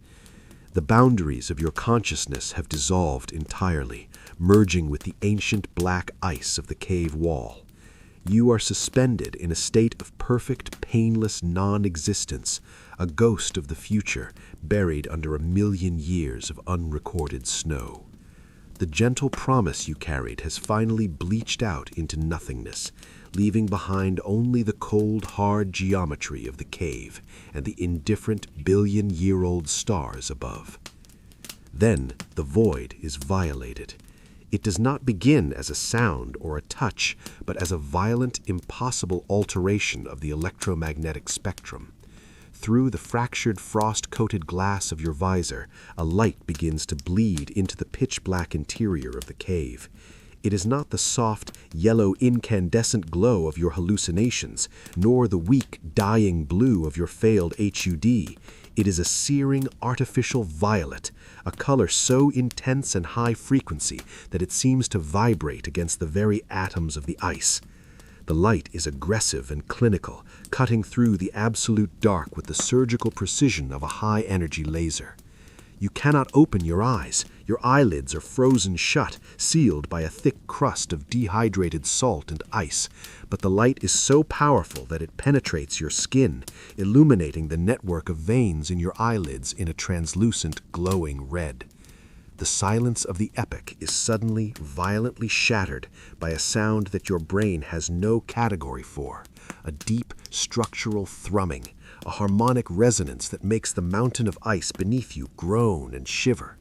The boundaries of your consciousness have dissolved entirely, merging with the ancient black ice of the cave wall. You are suspended in a state of perfect, painless non-existence, a ghost of the future buried under 1,000,000 years of unrecorded snow. The gentle promise you carried has finally bleached out into nothingness, leaving behind only the cold, hard geometry of the cave and the indifferent billion-year-old stars above. Then the void is violated. It does not begin as a sound or a touch, but as a violent, impossible alteration of the electromagnetic spectrum. through the fractured frost-coated glass of your visor, a light begins to bleed into the pitch-black interior of the cave. It is not the soft, yellow, incandescent glow of your hallucinations, nor the weak, dying blue of your failed HUD. It is a searing, artificial violet, a color so intense and high frequency that it seems to vibrate against the very atoms of the ice. The light is aggressive and clinical, cutting through the absolute dark with the surgical precision of a high-energy laser. You cannot open your eyes. Your eyelids are frozen shut, sealed by a thick crust of dehydrated salt and ice. But the light is so powerful that it penetrates your skin, illuminating the network of veins in your eyelids in a translucent, glowing red. The silence of the epoch is suddenly, violently shattered by a sound that your brain has no category for, a deep, structural thrumming, a harmonic resonance that makes the mountain of ice beneath you groan and shiver.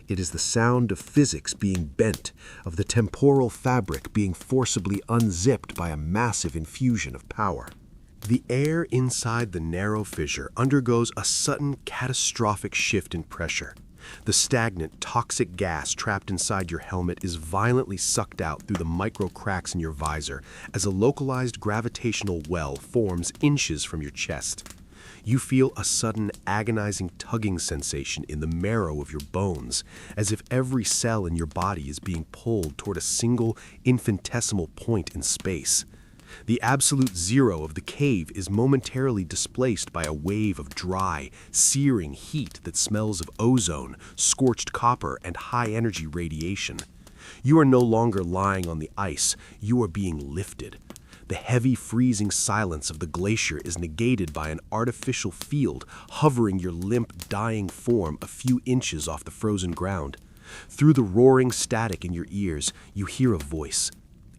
It is the sound of physics being bent, of the temporal fabric being forcibly unzipped by a massive infusion of power. The air inside the narrow fissure undergoes a sudden, catastrophic shift in pressure. The stagnant, toxic gas trapped inside your helmet is violently sucked out through the micro cracks in your visor as a localized gravitational well forms inches from your chest. You feel a sudden, agonizing tugging sensation in the marrow of your bones, as if every cell in your body is being pulled toward a single, infinitesimal point in space. The absolute zero of the cave is momentarily displaced by a wave of dry, searing heat that smells of ozone, scorched copper, and high-energy radiation. You are no longer lying on the ice, you are being lifted. The heavy, freezing silence of the glacier is negated by an artificial field hovering your limp, dying form a few inches off the frozen ground. Through the roaring static in your ears, you hear a voice.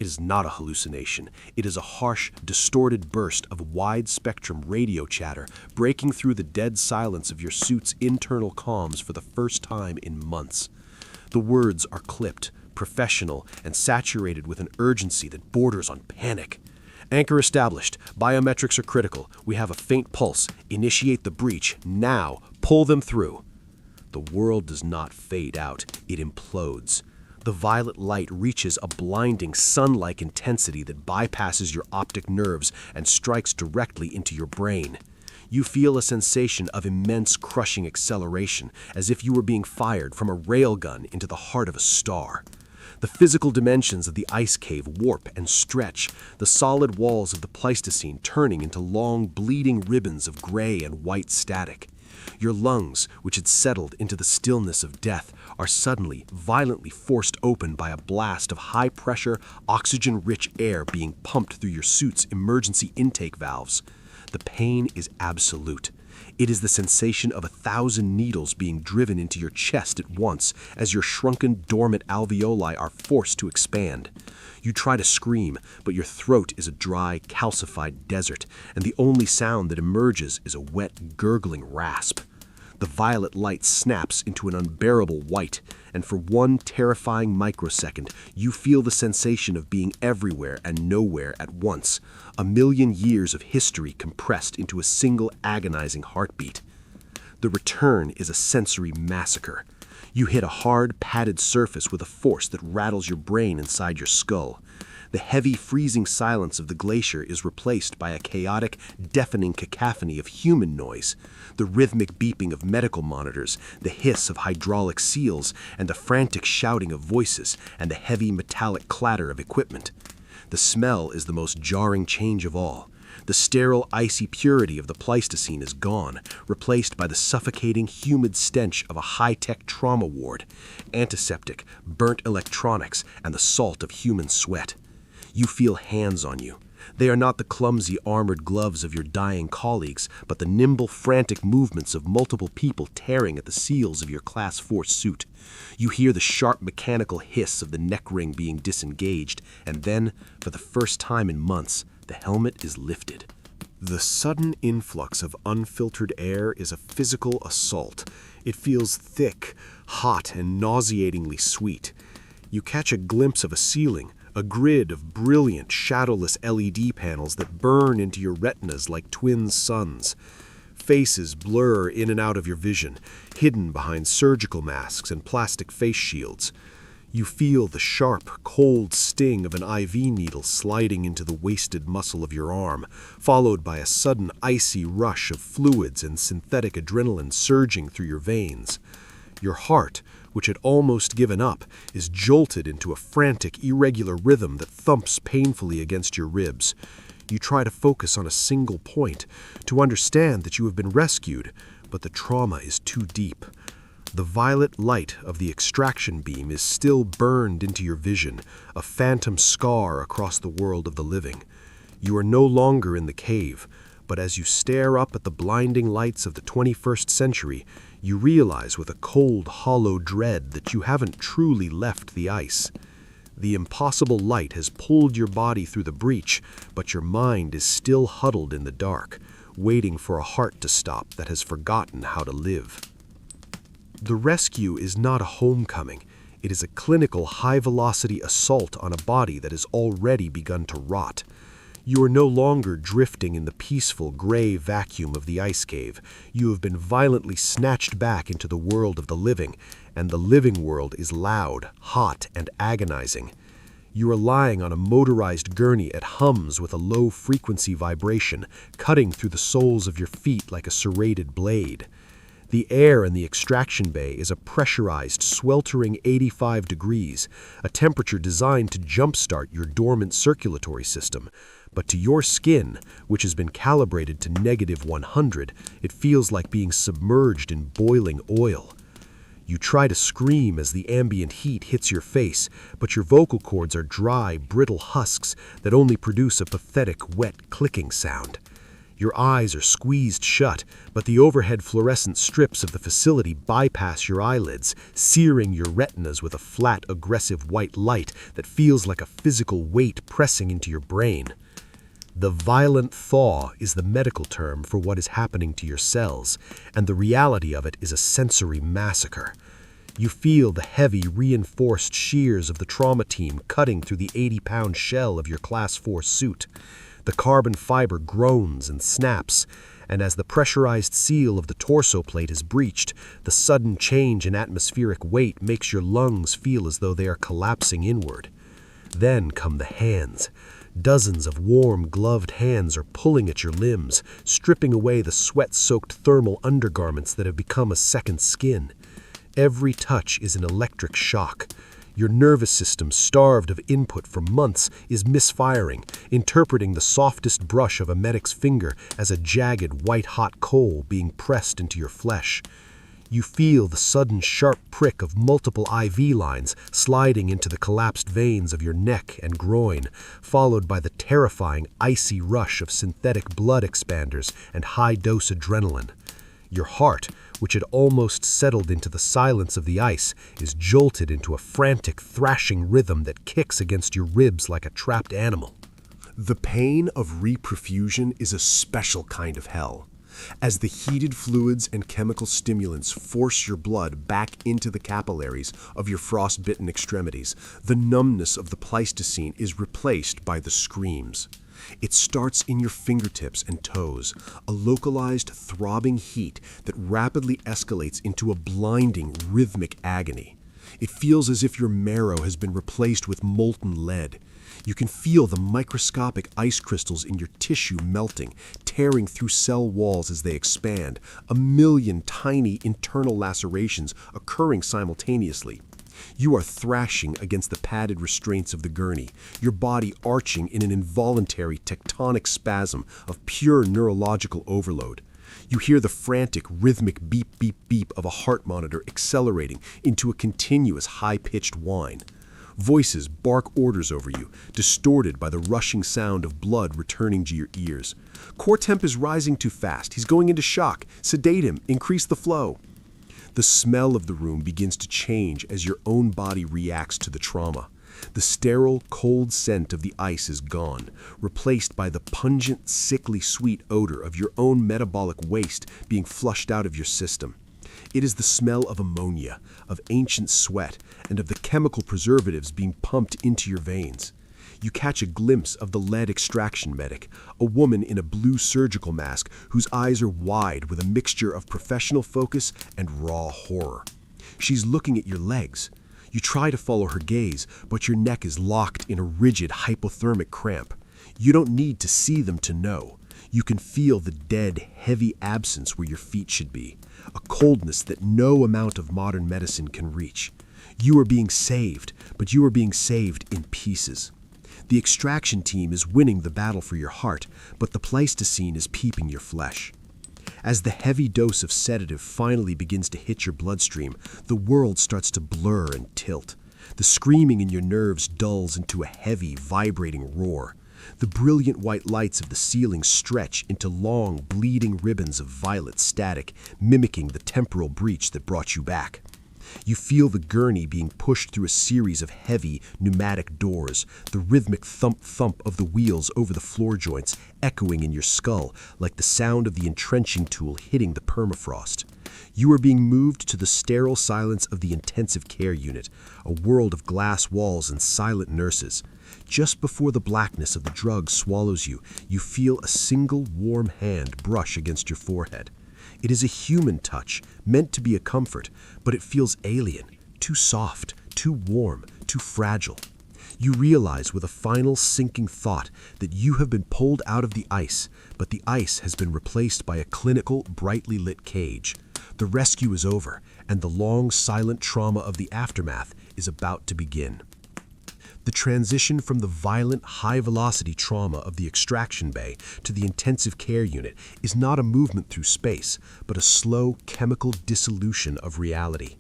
It is not a hallucination. It is a harsh, distorted burst of wide-spectrum radio chatter breaking through the dead silence of your suit's internal comms for the first time in months. The words are clipped, professional, and saturated with an urgency that borders on panic. Anchor established. Biometrics are critical. We have a faint pulse. Initiate the breach. Now. Pull them through. The world does not fade out. It implodes. The violet light reaches a blinding, sun-like intensity that bypasses your optic nerves and strikes directly into your brain. You feel a sensation of immense crushing acceleration, as if you were being fired from a railgun into the heart of a star. The physical dimensions of the ice cave warp and stretch, the solid walls of the Pleistocene turning into long, bleeding ribbons of gray and white static. Your lungs, which had settled into the stillness of death, are suddenly, violently forced open by a blast of high-pressure, oxygen-rich air being pumped through your suit's emergency intake valves. The pain is absolute. It is the sensation of 1,000 needles being driven into your chest at once as your shrunken, dormant alveoli are forced to expand. You try to scream, but your throat is a dry, calcified desert, and the only sound that emerges is a wet, gurgling rasp. The violet light snaps into an unbearable white, and for one terrifying microsecond, you feel the sensation of being everywhere and nowhere at once, 1,000,000 years of history compressed into a single agonizing heartbeat. The return is a sensory massacre. You hit a hard, padded surface with a force that rattles your brain inside your skull. The heavy, freezing silence of the glacier is replaced by a chaotic, deafening cacophony of human noise, the rhythmic beeping of medical monitors, the hiss of hydraulic seals, and the frantic shouting of voices, and the heavy, metallic clatter of equipment. The smell is the most jarring change of all. The sterile, icy purity of the Pleistocene is gone, replaced by the suffocating, humid stench of a high-tech trauma ward, antiseptic, burnt electronics, and the salt of human sweat. You feel hands on you. They are not the clumsy, armored gloves of your dying colleagues, but the nimble, frantic movements of multiple people tearing at the seals of your Class 4 suit. You hear the sharp mechanical hiss of the neck ring being disengaged, and then, for the first time in months, the helmet is lifted. The sudden influx of unfiltered air is a physical assault. It feels thick, hot, and nauseatingly sweet. You catch a glimpse of a ceiling, a grid of brilliant, shadowless LED panels that burn into your retinas like twin suns. Faces blur in and out of your vision, hidden behind surgical masks and plastic face shields. You feel the sharp, cold sting of an IV needle sliding into the wasted muscle of your arm, followed by a sudden icy rush of fluids and synthetic adrenaline surging through your veins. Your heart, which had almost given up, is jolted into a frantic, irregular rhythm that thumps painfully against your ribs. You try to focus on a single point, to understand that you have been rescued, but the trauma is too deep. The violet light of the extraction beam is still burned into your vision, a phantom scar across the world of the living. You are no longer in the cave, but as you stare up at the blinding lights of the 21st century, you realize with a cold, hollow dread that you haven't truly left the ice. The impossible light has pulled your body through the breach, but your mind is still huddled in the dark, waiting for a heart to stop that has forgotten how to live. The rescue is not a homecoming. It is a clinical, high-velocity assault on a body that has already begun to rot. You are no longer drifting in the peaceful, gray vacuum of the ice cave. You have been violently snatched back into the world of the living, and the living world is loud, hot, and agonizing. You are lying on a motorized gurney that hums with a low-frequency vibration, cutting through the soles of your feet like a serrated blade. The air in the extraction bay is a pressurized, sweltering 85 degrees, a temperature designed to jumpstart your dormant circulatory system. But to your skin, which has been calibrated to -100, it feels like being submerged in boiling oil. You try to scream as the ambient heat hits your face, but your vocal cords are dry, brittle husks that only produce a pathetic, wet clicking sound. Your eyes are squeezed shut, but the overhead fluorescent strips of the facility bypass your eyelids, searing your retinas with a flat, aggressive white light that feels like a physical weight pressing into your brain. The violent thaw is the medical term for what is happening to your cells, and the reality of it is a sensory massacre. You feel the heavy, reinforced shears of the trauma team cutting through the 80-pound shell of your Class 4 suit. The carbon fiber groans and snaps, and as the pressurized seal of the torso plate is breached, the sudden change in atmospheric weight makes your lungs feel as though they are collapsing inward. Then come the hands. Dozens of warm, gloved hands are pulling at your limbs, stripping away the sweat-soaked thermal undergarments that have become a second skin. Every touch is an electric shock. Your nervous system, starved of input for months, is misfiring, interpreting the softest brush of a medic's finger as a jagged, white-hot coal being pressed into your flesh. You feel the sudden sharp prick of multiple IV lines sliding into the collapsed veins of your neck and groin, followed by the terrifying, icy rush of synthetic blood expanders and high-dose adrenaline. Your heart, which had almost settled into the silence of the ice, is jolted into a frantic, thrashing rhythm that kicks against your ribs like a trapped animal. The pain of reperfusion is a special kind of hell. As the heated fluids and chemical stimulants force your blood back into the capillaries of your frostbitten extremities, the numbness of the Pleistocene is replaced by the screams. It starts in your fingertips and toes, a localized throbbing heat that rapidly escalates into a blinding rhythmic agony. It feels as if your marrow has been replaced with molten lead. You can feel the microscopic ice crystals in your tissue melting, tearing through cell walls as they expand, a million tiny internal lacerations occurring simultaneously. You are thrashing against the padded restraints of the gurney, your body arching in an involuntary tectonic spasm of pure neurological overload. You hear the frantic, rhythmic beep, beep, beep of a heart monitor accelerating into a continuous high-pitched whine. Voices bark orders over you, distorted by the rushing sound of blood returning to your ears. Core temp is rising too fast. He's going into shock. Sedate him. Increase the flow. The smell of the room begins to change as your own body reacts to the trauma. The sterile, cold scent of the ice is gone, replaced by the pungent, sickly sweet odor of your own metabolic waste being flushed out of your system. It is the smell of ammonia, of ancient sweat, and of the chemical preservatives being pumped into your veins. You catch a glimpse of the lead extraction medic, a woman in a blue surgical mask whose eyes are wide with a mixture of professional focus and raw horror. She's looking at your legs. You try to follow her gaze, but your neck is locked in a rigid hypothermic cramp. You don't need to see them to know. You can feel the dead, heavy absence where your feet should be, a coldness that no amount of modern medicine can reach. You are being saved, but you are being saved in pieces. The extraction team is winning the battle for your heart, but the Pleistocene is peeping your flesh. As the heavy dose of sedative finally begins to hit your bloodstream, the world starts to blur and tilt. The screaming in your nerves dulls into a heavy, vibrating roar. The brilliant white lights of the ceiling stretch into long, bleeding ribbons of violet static, mimicking the temporal breach that brought you back. You feel the gurney being pushed through a series of heavy, pneumatic doors, the rhythmic thump-thump of the wheels over the floor joints echoing in your skull like the sound of the entrenching tool hitting the permafrost. You are being moved to the sterile silence of the intensive care unit, a world of glass walls and silent nurses. Just before the blackness of the drug swallows you, you feel a single warm hand brush against your forehead. It is a human touch, meant to be a comfort, but it feels alien, too soft, too warm, too fragile. You realize with a final sinking thought that you have been pulled out of the ice, but the ice has been replaced by a clinical, brightly lit cage. The rescue is over, and the long, silent trauma of the aftermath is about to begin. The transition from the violent, high-velocity trauma of the extraction bay to the intensive care unit is not a movement through space, but a slow, chemical dissolution of reality.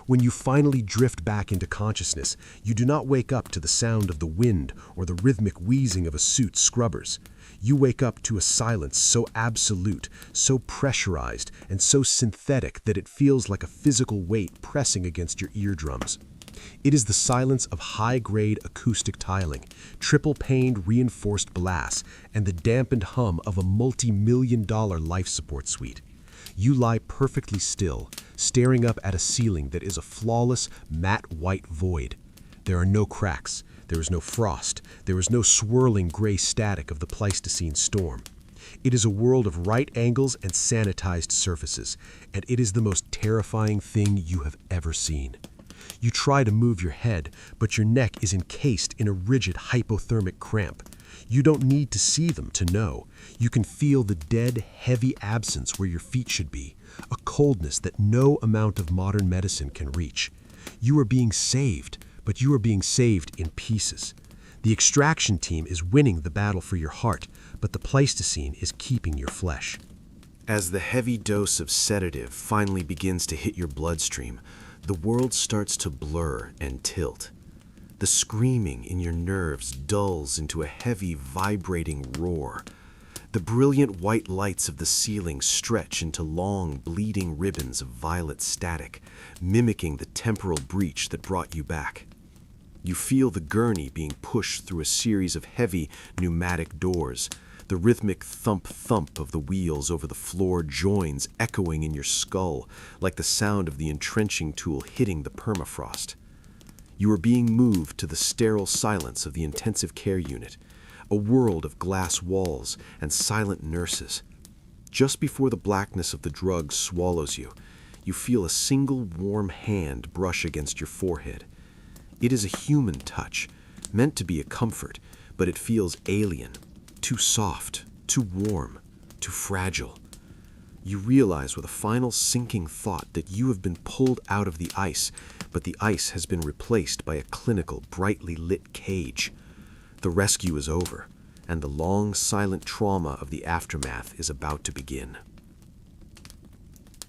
When you finally drift back into consciousness, you do not wake up to the sound of the wind or the rhythmic wheezing of a suit's scrubbers. You wake up to a silence so absolute, so pressurized, and so synthetic that it feels like a physical weight pressing against your eardrums. It is the silence of high-grade acoustic tiling, triple-paned reinforced glass, and the dampened hum of a multi-million-dollar life support suite. You lie perfectly still, staring up at a ceiling that is a flawless, matte white void. There are no cracks, there is no frost, there is no swirling gray static of the Pleistocene storm. It is a world of right angles and sanitized surfaces, and it is the most terrifying thing you have ever seen. You try to move your head, but your neck is encased in a rigid hypothermic cramp. You don't need to see them to know. You can feel the dead, heavy absence where your feet should be, a coldness that no amount of modern medicine can reach. You are being saved, but you are being saved in pieces. The extraction team is winning the battle for your heart, but the Pleistocene is keeping your flesh. As the heavy dose of sedative finally begins to hit your bloodstream, the world starts to blur and tilt. The screaming in your nerves dulls into a heavy, vibrating roar. The brilliant white lights of the ceiling stretch into long, bleeding ribbons of violet static, mimicking the temporal breach that brought you back. You feel the gurney being pushed through a series of heavy, pneumatic doors, the rhythmic thump-thump of the wheels over the floor joins echoing in your skull like the sound of the entrenching tool hitting the permafrost. You are being moved to the sterile silence of the intensive care unit, a world of glass walls and silent nurses. Just before the blackness of the drug swallows you, you feel a single warm hand brush against your forehead. It is a human touch, meant to be a comfort, but it feels alien. Too soft, too warm, too fragile. You realize with a final sinking thought that you have been pulled out of the ice, but the ice has been replaced by a clinical, brightly lit cage. The rescue is over, and the long, silent trauma of the aftermath is about to begin.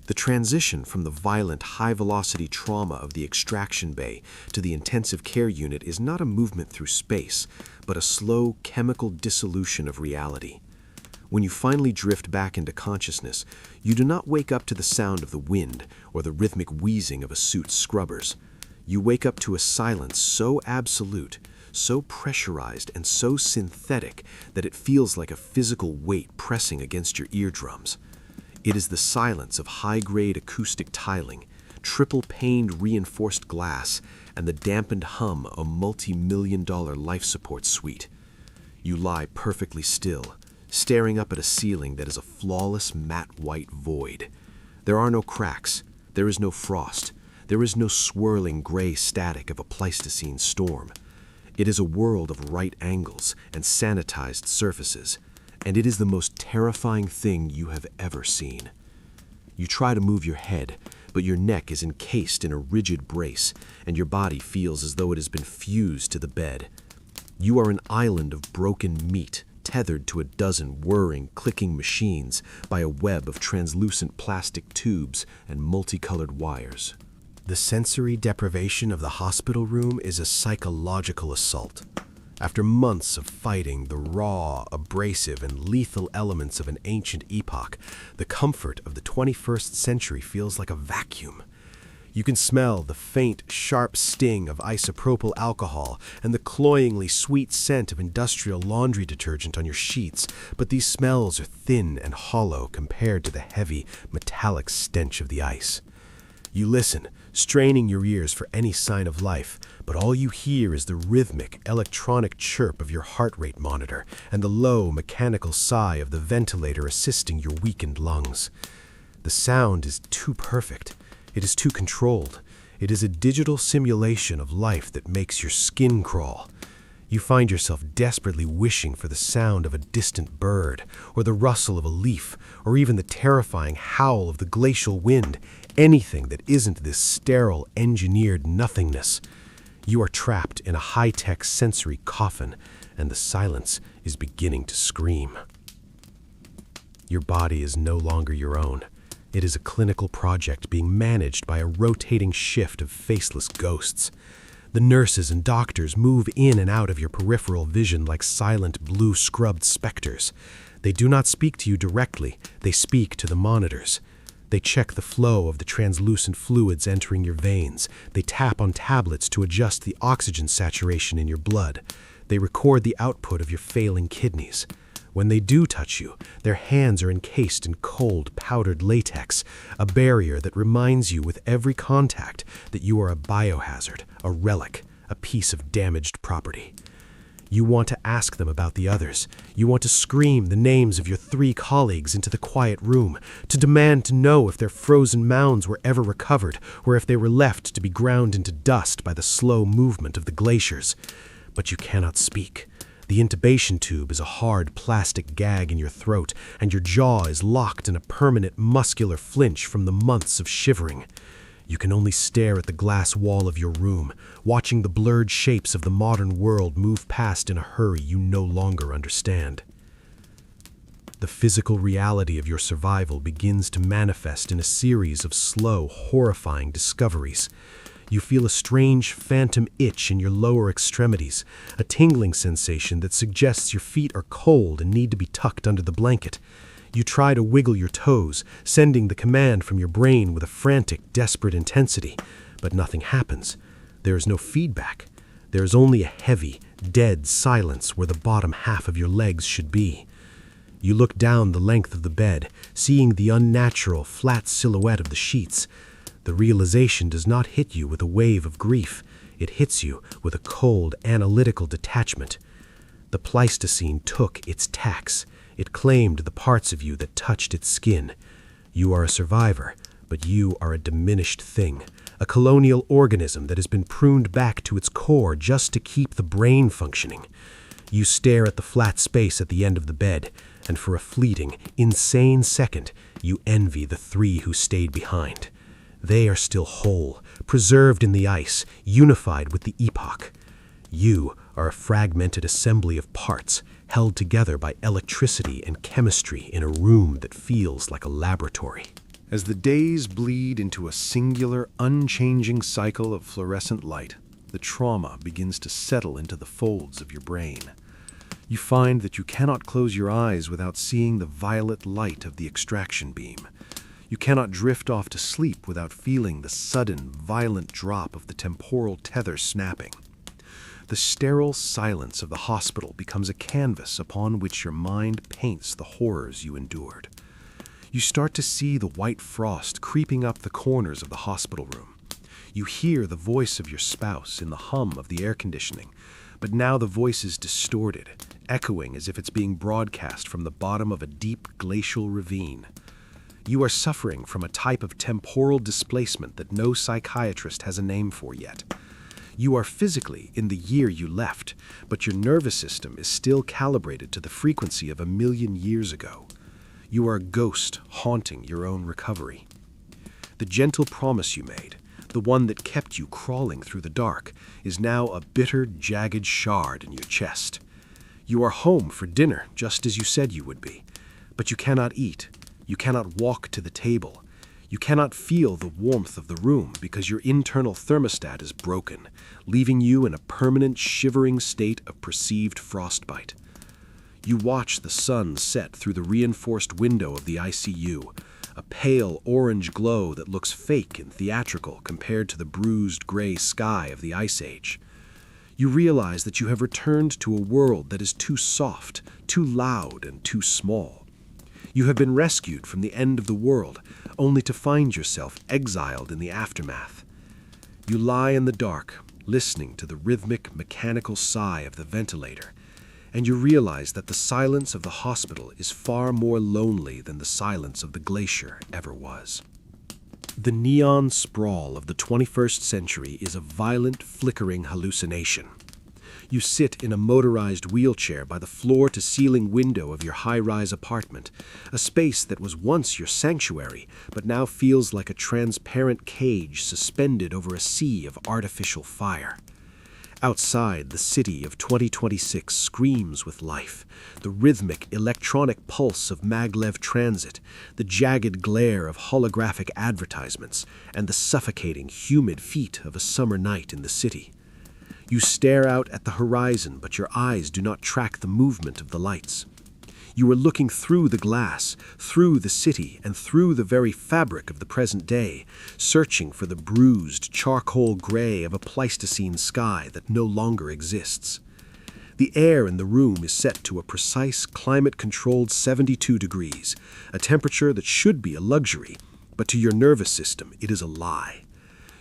The transition from the violent, high-velocity trauma of the extraction bay to the intensive care unit is not a movement through space, but a slow, chemical dissolution of reality. When you finally drift back into consciousness, you do not wake up to the sound of the wind or the rhythmic wheezing of a suit's scrubbers. You wake up to a silence so absolute, so pressurized, and so synthetic that it feels like a physical weight pressing against your eardrums. It is the silence of high-grade acoustic tiling, triple-paned reinforced glass, and the dampened hum of a multi-million-dollar life support suite. You lie perfectly still, staring up at a ceiling that is a flawless matte white void. There are no cracks, there is no frost, there is no swirling gray static of a Pleistocene storm. It is a world of right angles and sanitized surfaces, and it is the most terrifying thing you have ever seen. You try to move your head, but your neck is encased in a rigid brace, and your body feels as though it has been fused to the bed. You are an island of broken meat, tethered to a dozen whirring, clicking machines by a web of translucent plastic tubes and multicolored wires. The sensory deprivation of the hospital room is a psychological assault. After months of fighting the raw, abrasive, and lethal elements of an ancient epoch, the comfort of the 21st century feels like a vacuum. You can smell the faint, sharp sting of isopropyl alcohol and the cloyingly sweet scent of industrial laundry detergent on your sheets, but these smells are thin and hollow compared to the heavy, metallic stench of the ice. You listen, straining your ears for any sign of life, but all you hear is the rhythmic, electronic chirp of your heart rate monitor and the low, mechanical sigh of the ventilator assisting your weakened lungs. The sound is too perfect. It is too controlled. It is a digital simulation of life that makes your skin crawl. You find yourself desperately wishing for the sound of a distant bird, or the rustle of a leaf, or even the terrifying howl of the glacial wind, anything that isn't this sterile, engineered nothingness. You are trapped in a high-tech sensory coffin, and the silence is beginning to scream. Your body is no longer your own. It is a clinical project being managed by a rotating shift of faceless ghosts. The nurses and doctors move in and out of your peripheral vision like silent blue scrubbed specters. They do not speak to you directly, they speak to the monitors. They check the flow of the translucent fluids entering your veins. They tap on tablets to adjust the oxygen saturation in your blood. They record the output of your failing kidneys. When they do touch you, their hands are encased in cold, powdered latex, a barrier that reminds you with every contact that you are a biohazard, a relic, a piece of damaged property. You want to ask them about the others. You want to scream the names of your 3 colleagues into the quiet room, to demand to know if their frozen mounds were ever recovered, or if they were left to be ground into dust by the slow movement of the glaciers. But you cannot speak. The intubation tube is a hard plastic gag in your throat, and your jaw is locked in a permanent muscular flinch from the months of shivering. You can only stare at the glass wall of your room, watching the blurred shapes of the modern world move past in a hurry you no longer understand. The physical reality of your survival begins to manifest in a series of slow, horrifying discoveries. You feel a strange phantom itch in your lower extremities, a tingling sensation that suggests your feet are cold and need to be tucked under the blanket. You try to wiggle your toes, sending the command from your brain with a frantic, desperate intensity, but nothing happens. There is no feedback. There is only a heavy, dead silence where the bottom half of your legs should be. You look down the length of the bed, seeing the unnatural, flat silhouette of the sheets. The realization does not hit you with a wave of grief. It hits you with a cold, analytical detachment. The Pleistocene took its tax. It claimed the parts of you that touched its skin. You are a survivor, but you are a diminished thing, a colonial organism that has been pruned back to its core just to keep the brain functioning. You stare at the flat space at the end of the bed, and for a fleeting, insane second, you envy the 3 who stayed behind. They are still whole, preserved in the ice, unified with the epoch. You are a fragmented assembly of parts, held together by electricity and chemistry in a room that feels like a laboratory. As the days bleed into a singular, unchanging cycle of fluorescent light, the trauma begins to settle into the folds of your brain. You find that you cannot close your eyes without seeing the violet light of the extraction beam. You cannot drift off to sleep without feeling the sudden, violent drop of the temporal tether snapping. The sterile silence of the hospital becomes a canvas upon which your mind paints the horrors you endured. You start to see the white frost creeping up the corners of the hospital room. You hear the voice of your spouse in the hum of the air conditioning, but now the voice is distorted, echoing as if it's being broadcast from the bottom of a deep glacial ravine. You are suffering from a type of temporal displacement that no psychiatrist has a name for yet. You are physically in the year you left, but your nervous system is still calibrated to the frequency of 1,000,000 years ago. You are a ghost haunting your own recovery. The gentle promise you made, the one that kept you crawling through the dark, is now a bitter, jagged shard in your chest. You are home for dinner, just as you said you would be, but you cannot eat. You cannot walk to the table. You cannot feel the warmth of the room because your internal thermostat is broken, leaving you in a permanent shivering state of perceived frostbite. You watch the sun set through the reinforced window of the ICU, a pale orange glow that looks fake and theatrical compared to the bruised gray sky of the Ice Age. You realize that you have returned to a world that is too soft, too loud, and too small. You have been rescued from the end of the world, only to find yourself exiled in the aftermath. You lie in the dark, listening to the rhythmic, mechanical sigh of the ventilator, and you realize that the silence of the hospital is far more lonely than the silence of the glacier ever was. The neon sprawl of the 21st century is a violent, flickering hallucination. You sit in a motorized wheelchair by the floor-to-ceiling window of your high-rise apartment, a space that was once your sanctuary, but now feels like a transparent cage suspended over a sea of artificial fire. Outside, the city of 2026 screams with life, the rhythmic, electronic pulse of maglev transit, the jagged glare of holographic advertisements, and the suffocating, humid heat of a summer night in the city. You stare out at the horizon, but your eyes do not track the movement of the lights. You are looking through the glass, through the city, and through the very fabric of the present day, searching for the bruised, charcoal gray of a Pleistocene sky that no longer exists. The air in the room is set to a precise, climate-controlled 72 degrees, a temperature that should be a luxury, but to your nervous system it is a lie.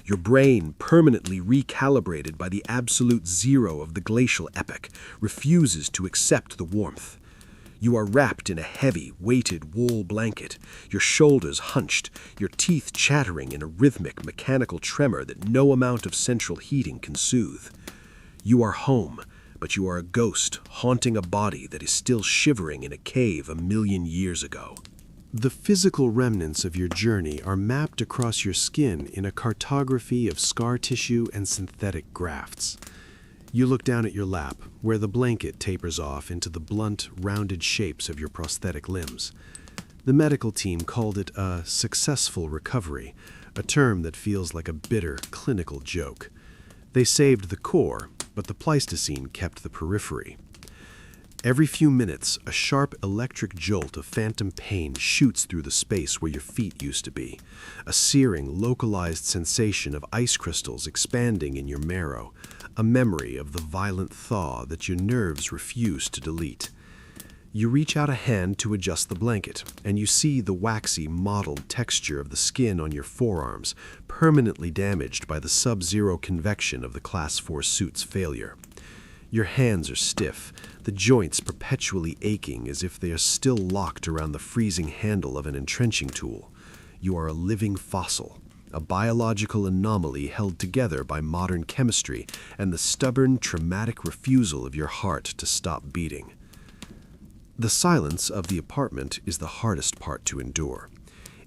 Your brain, permanently recalibrated by the absolute zero of the glacial epoch, refuses to accept the warmth. You are wrapped in a heavy, weighted wool blanket, your shoulders hunched, your teeth chattering in a rhythmic, mechanical tremor that no amount of central heating can soothe. You are home, but you are a ghost haunting a body that is still shivering in a cave 1,000,000 years ago. The physical remnants of your journey are mapped across your skin in a cartography of scar tissue and synthetic grafts. You look down at your lap, where the blanket tapers off into the blunt, rounded shapes of your prosthetic limbs. The medical team called it a successful recovery, a term that feels like a bitter, clinical joke. They saved the core, but the Pleistocene kept the periphery. Every few minutes, a sharp electric jolt of phantom pain shoots through the space where your feet used to be, a searing, localized sensation of ice crystals expanding in your marrow, a memory of the violent thaw that your nerves refuse to delete. You reach out a hand to adjust the blanket, and you see the waxy, mottled texture of the skin on your forearms, permanently damaged by the sub-zero convection of the Class 4 suit's failure. Your hands are stiff, the joints perpetually aching as if they are still locked around the freezing handle of an entrenching tool. You are a living fossil, a biological anomaly held together by modern chemistry and the stubborn, traumatic refusal of your heart to stop beating. The silence of the apartment is the hardest part to endure.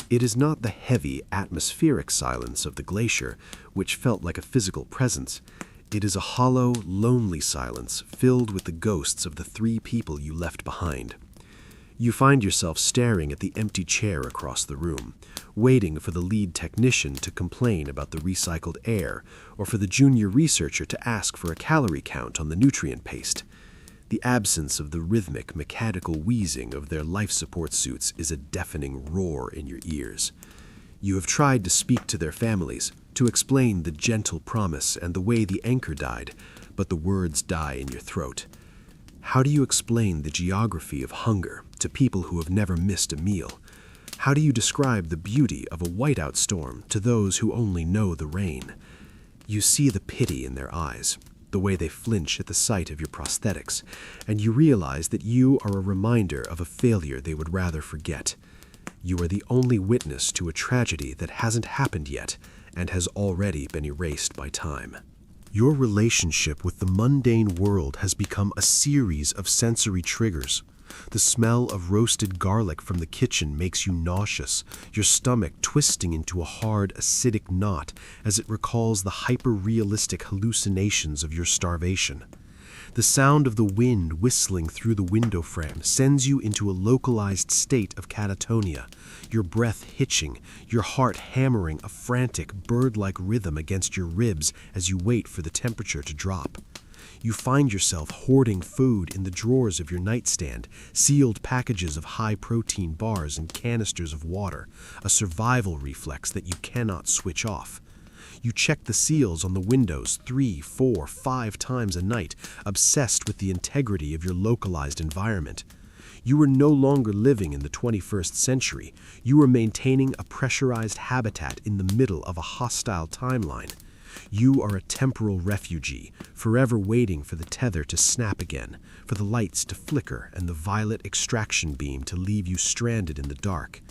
It is not the heavy, atmospheric silence of the glacier, which felt like a physical presence. It is a hollow, lonely silence filled with the ghosts of the 3 people you left behind. You find yourself staring at the empty chair across the room, waiting for the lead technician to complain about the recycled air, or for the junior researcher to ask for a calorie count on the nutrient paste. The absence of the rhythmic, mechanical wheezing of their life support suits is a deafening roar in your ears. You have tried to speak to their families, to explain the gentle promise and the way the anchor died, but the words die in your throat. How do you explain the geography of hunger to people who have never missed a meal? How do you describe the beauty of a whiteout storm to those who only know the rain? You see the pity in their eyes, the way they flinch at the sight of your prosthetics, and you realize that you are a reminder of a failure they would rather forget. You are the only witness to a tragedy that hasn't happened yet and has already been erased by time. Your relationship with the mundane world has become a series of sensory triggers. The smell of roasted garlic from the kitchen makes you nauseous, your stomach twisting into a hard, acidic knot as it recalls the hyper-realistic hallucinations of your starvation. The sound of the wind whistling through the window frame sends you into a localized state of catatonia, your breath hitching, your heart hammering a frantic, bird-like rhythm against your ribs as you wait for the temperature to drop. You find yourself hoarding food in the drawers of your nightstand, sealed packages of high-protein bars and canisters of water, a survival reflex that you cannot switch off. You check the seals on the windows 3, 4, 5 times a night, obsessed with the integrity of your localized environment. You are no longer living in the 21st century. You are maintaining a pressurized habitat in the middle of a hostile timeline. You are a temporal refugee, forever waiting for the tether to snap again, for the lights to flicker and the violet extraction beam to leave you stranded in the dark.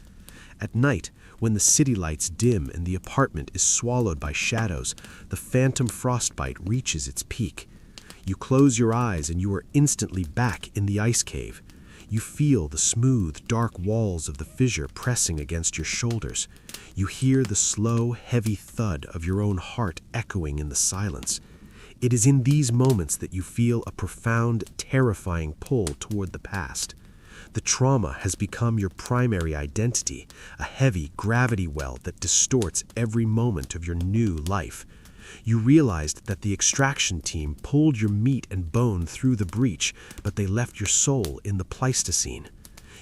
At night, when the city lights dim and the apartment is swallowed by shadows, the phantom frostbite reaches its peak. You close your eyes and you are instantly back in the ice cave. You feel the smooth, dark walls of the fissure pressing against your shoulders. You hear the slow, heavy thud of your own heart echoing in the silence. It is in these moments that you feel a profound, terrifying pull toward the past. The trauma has become your primary identity, a heavy gravity well that distorts every moment of your new life. You realized that the extraction team pulled your meat and bone through the breach, but they left your soul in the Pleistocene.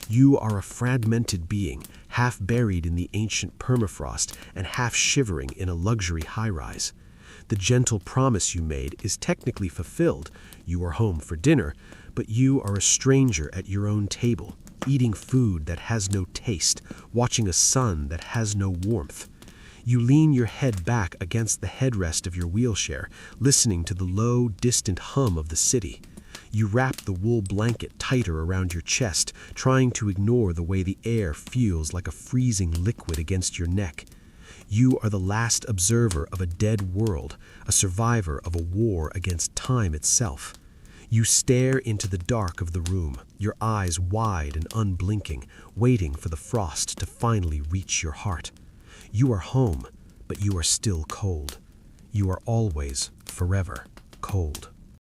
You are a fragmented being, half buried in the ancient permafrost and half shivering in a luxury high-rise. The gentle promise you made is technically fulfilled. You are home for dinner, but you are a stranger at your own table, eating food that has no taste, watching a sun that has no warmth. You lean your head back against the headrest of your wheelchair, listening to the low, distant hum of the city. You wrap the wool blanket tighter around your chest, trying to ignore the way the air feels like a freezing liquid against your neck. You are the last observer of a dead world, a survivor of a war against time itself. You stare into the dark of the room, your eyes wide and unblinking, waiting for the frost to finally reach your heart. You are home, but you are still cold. You are always, forever, cold.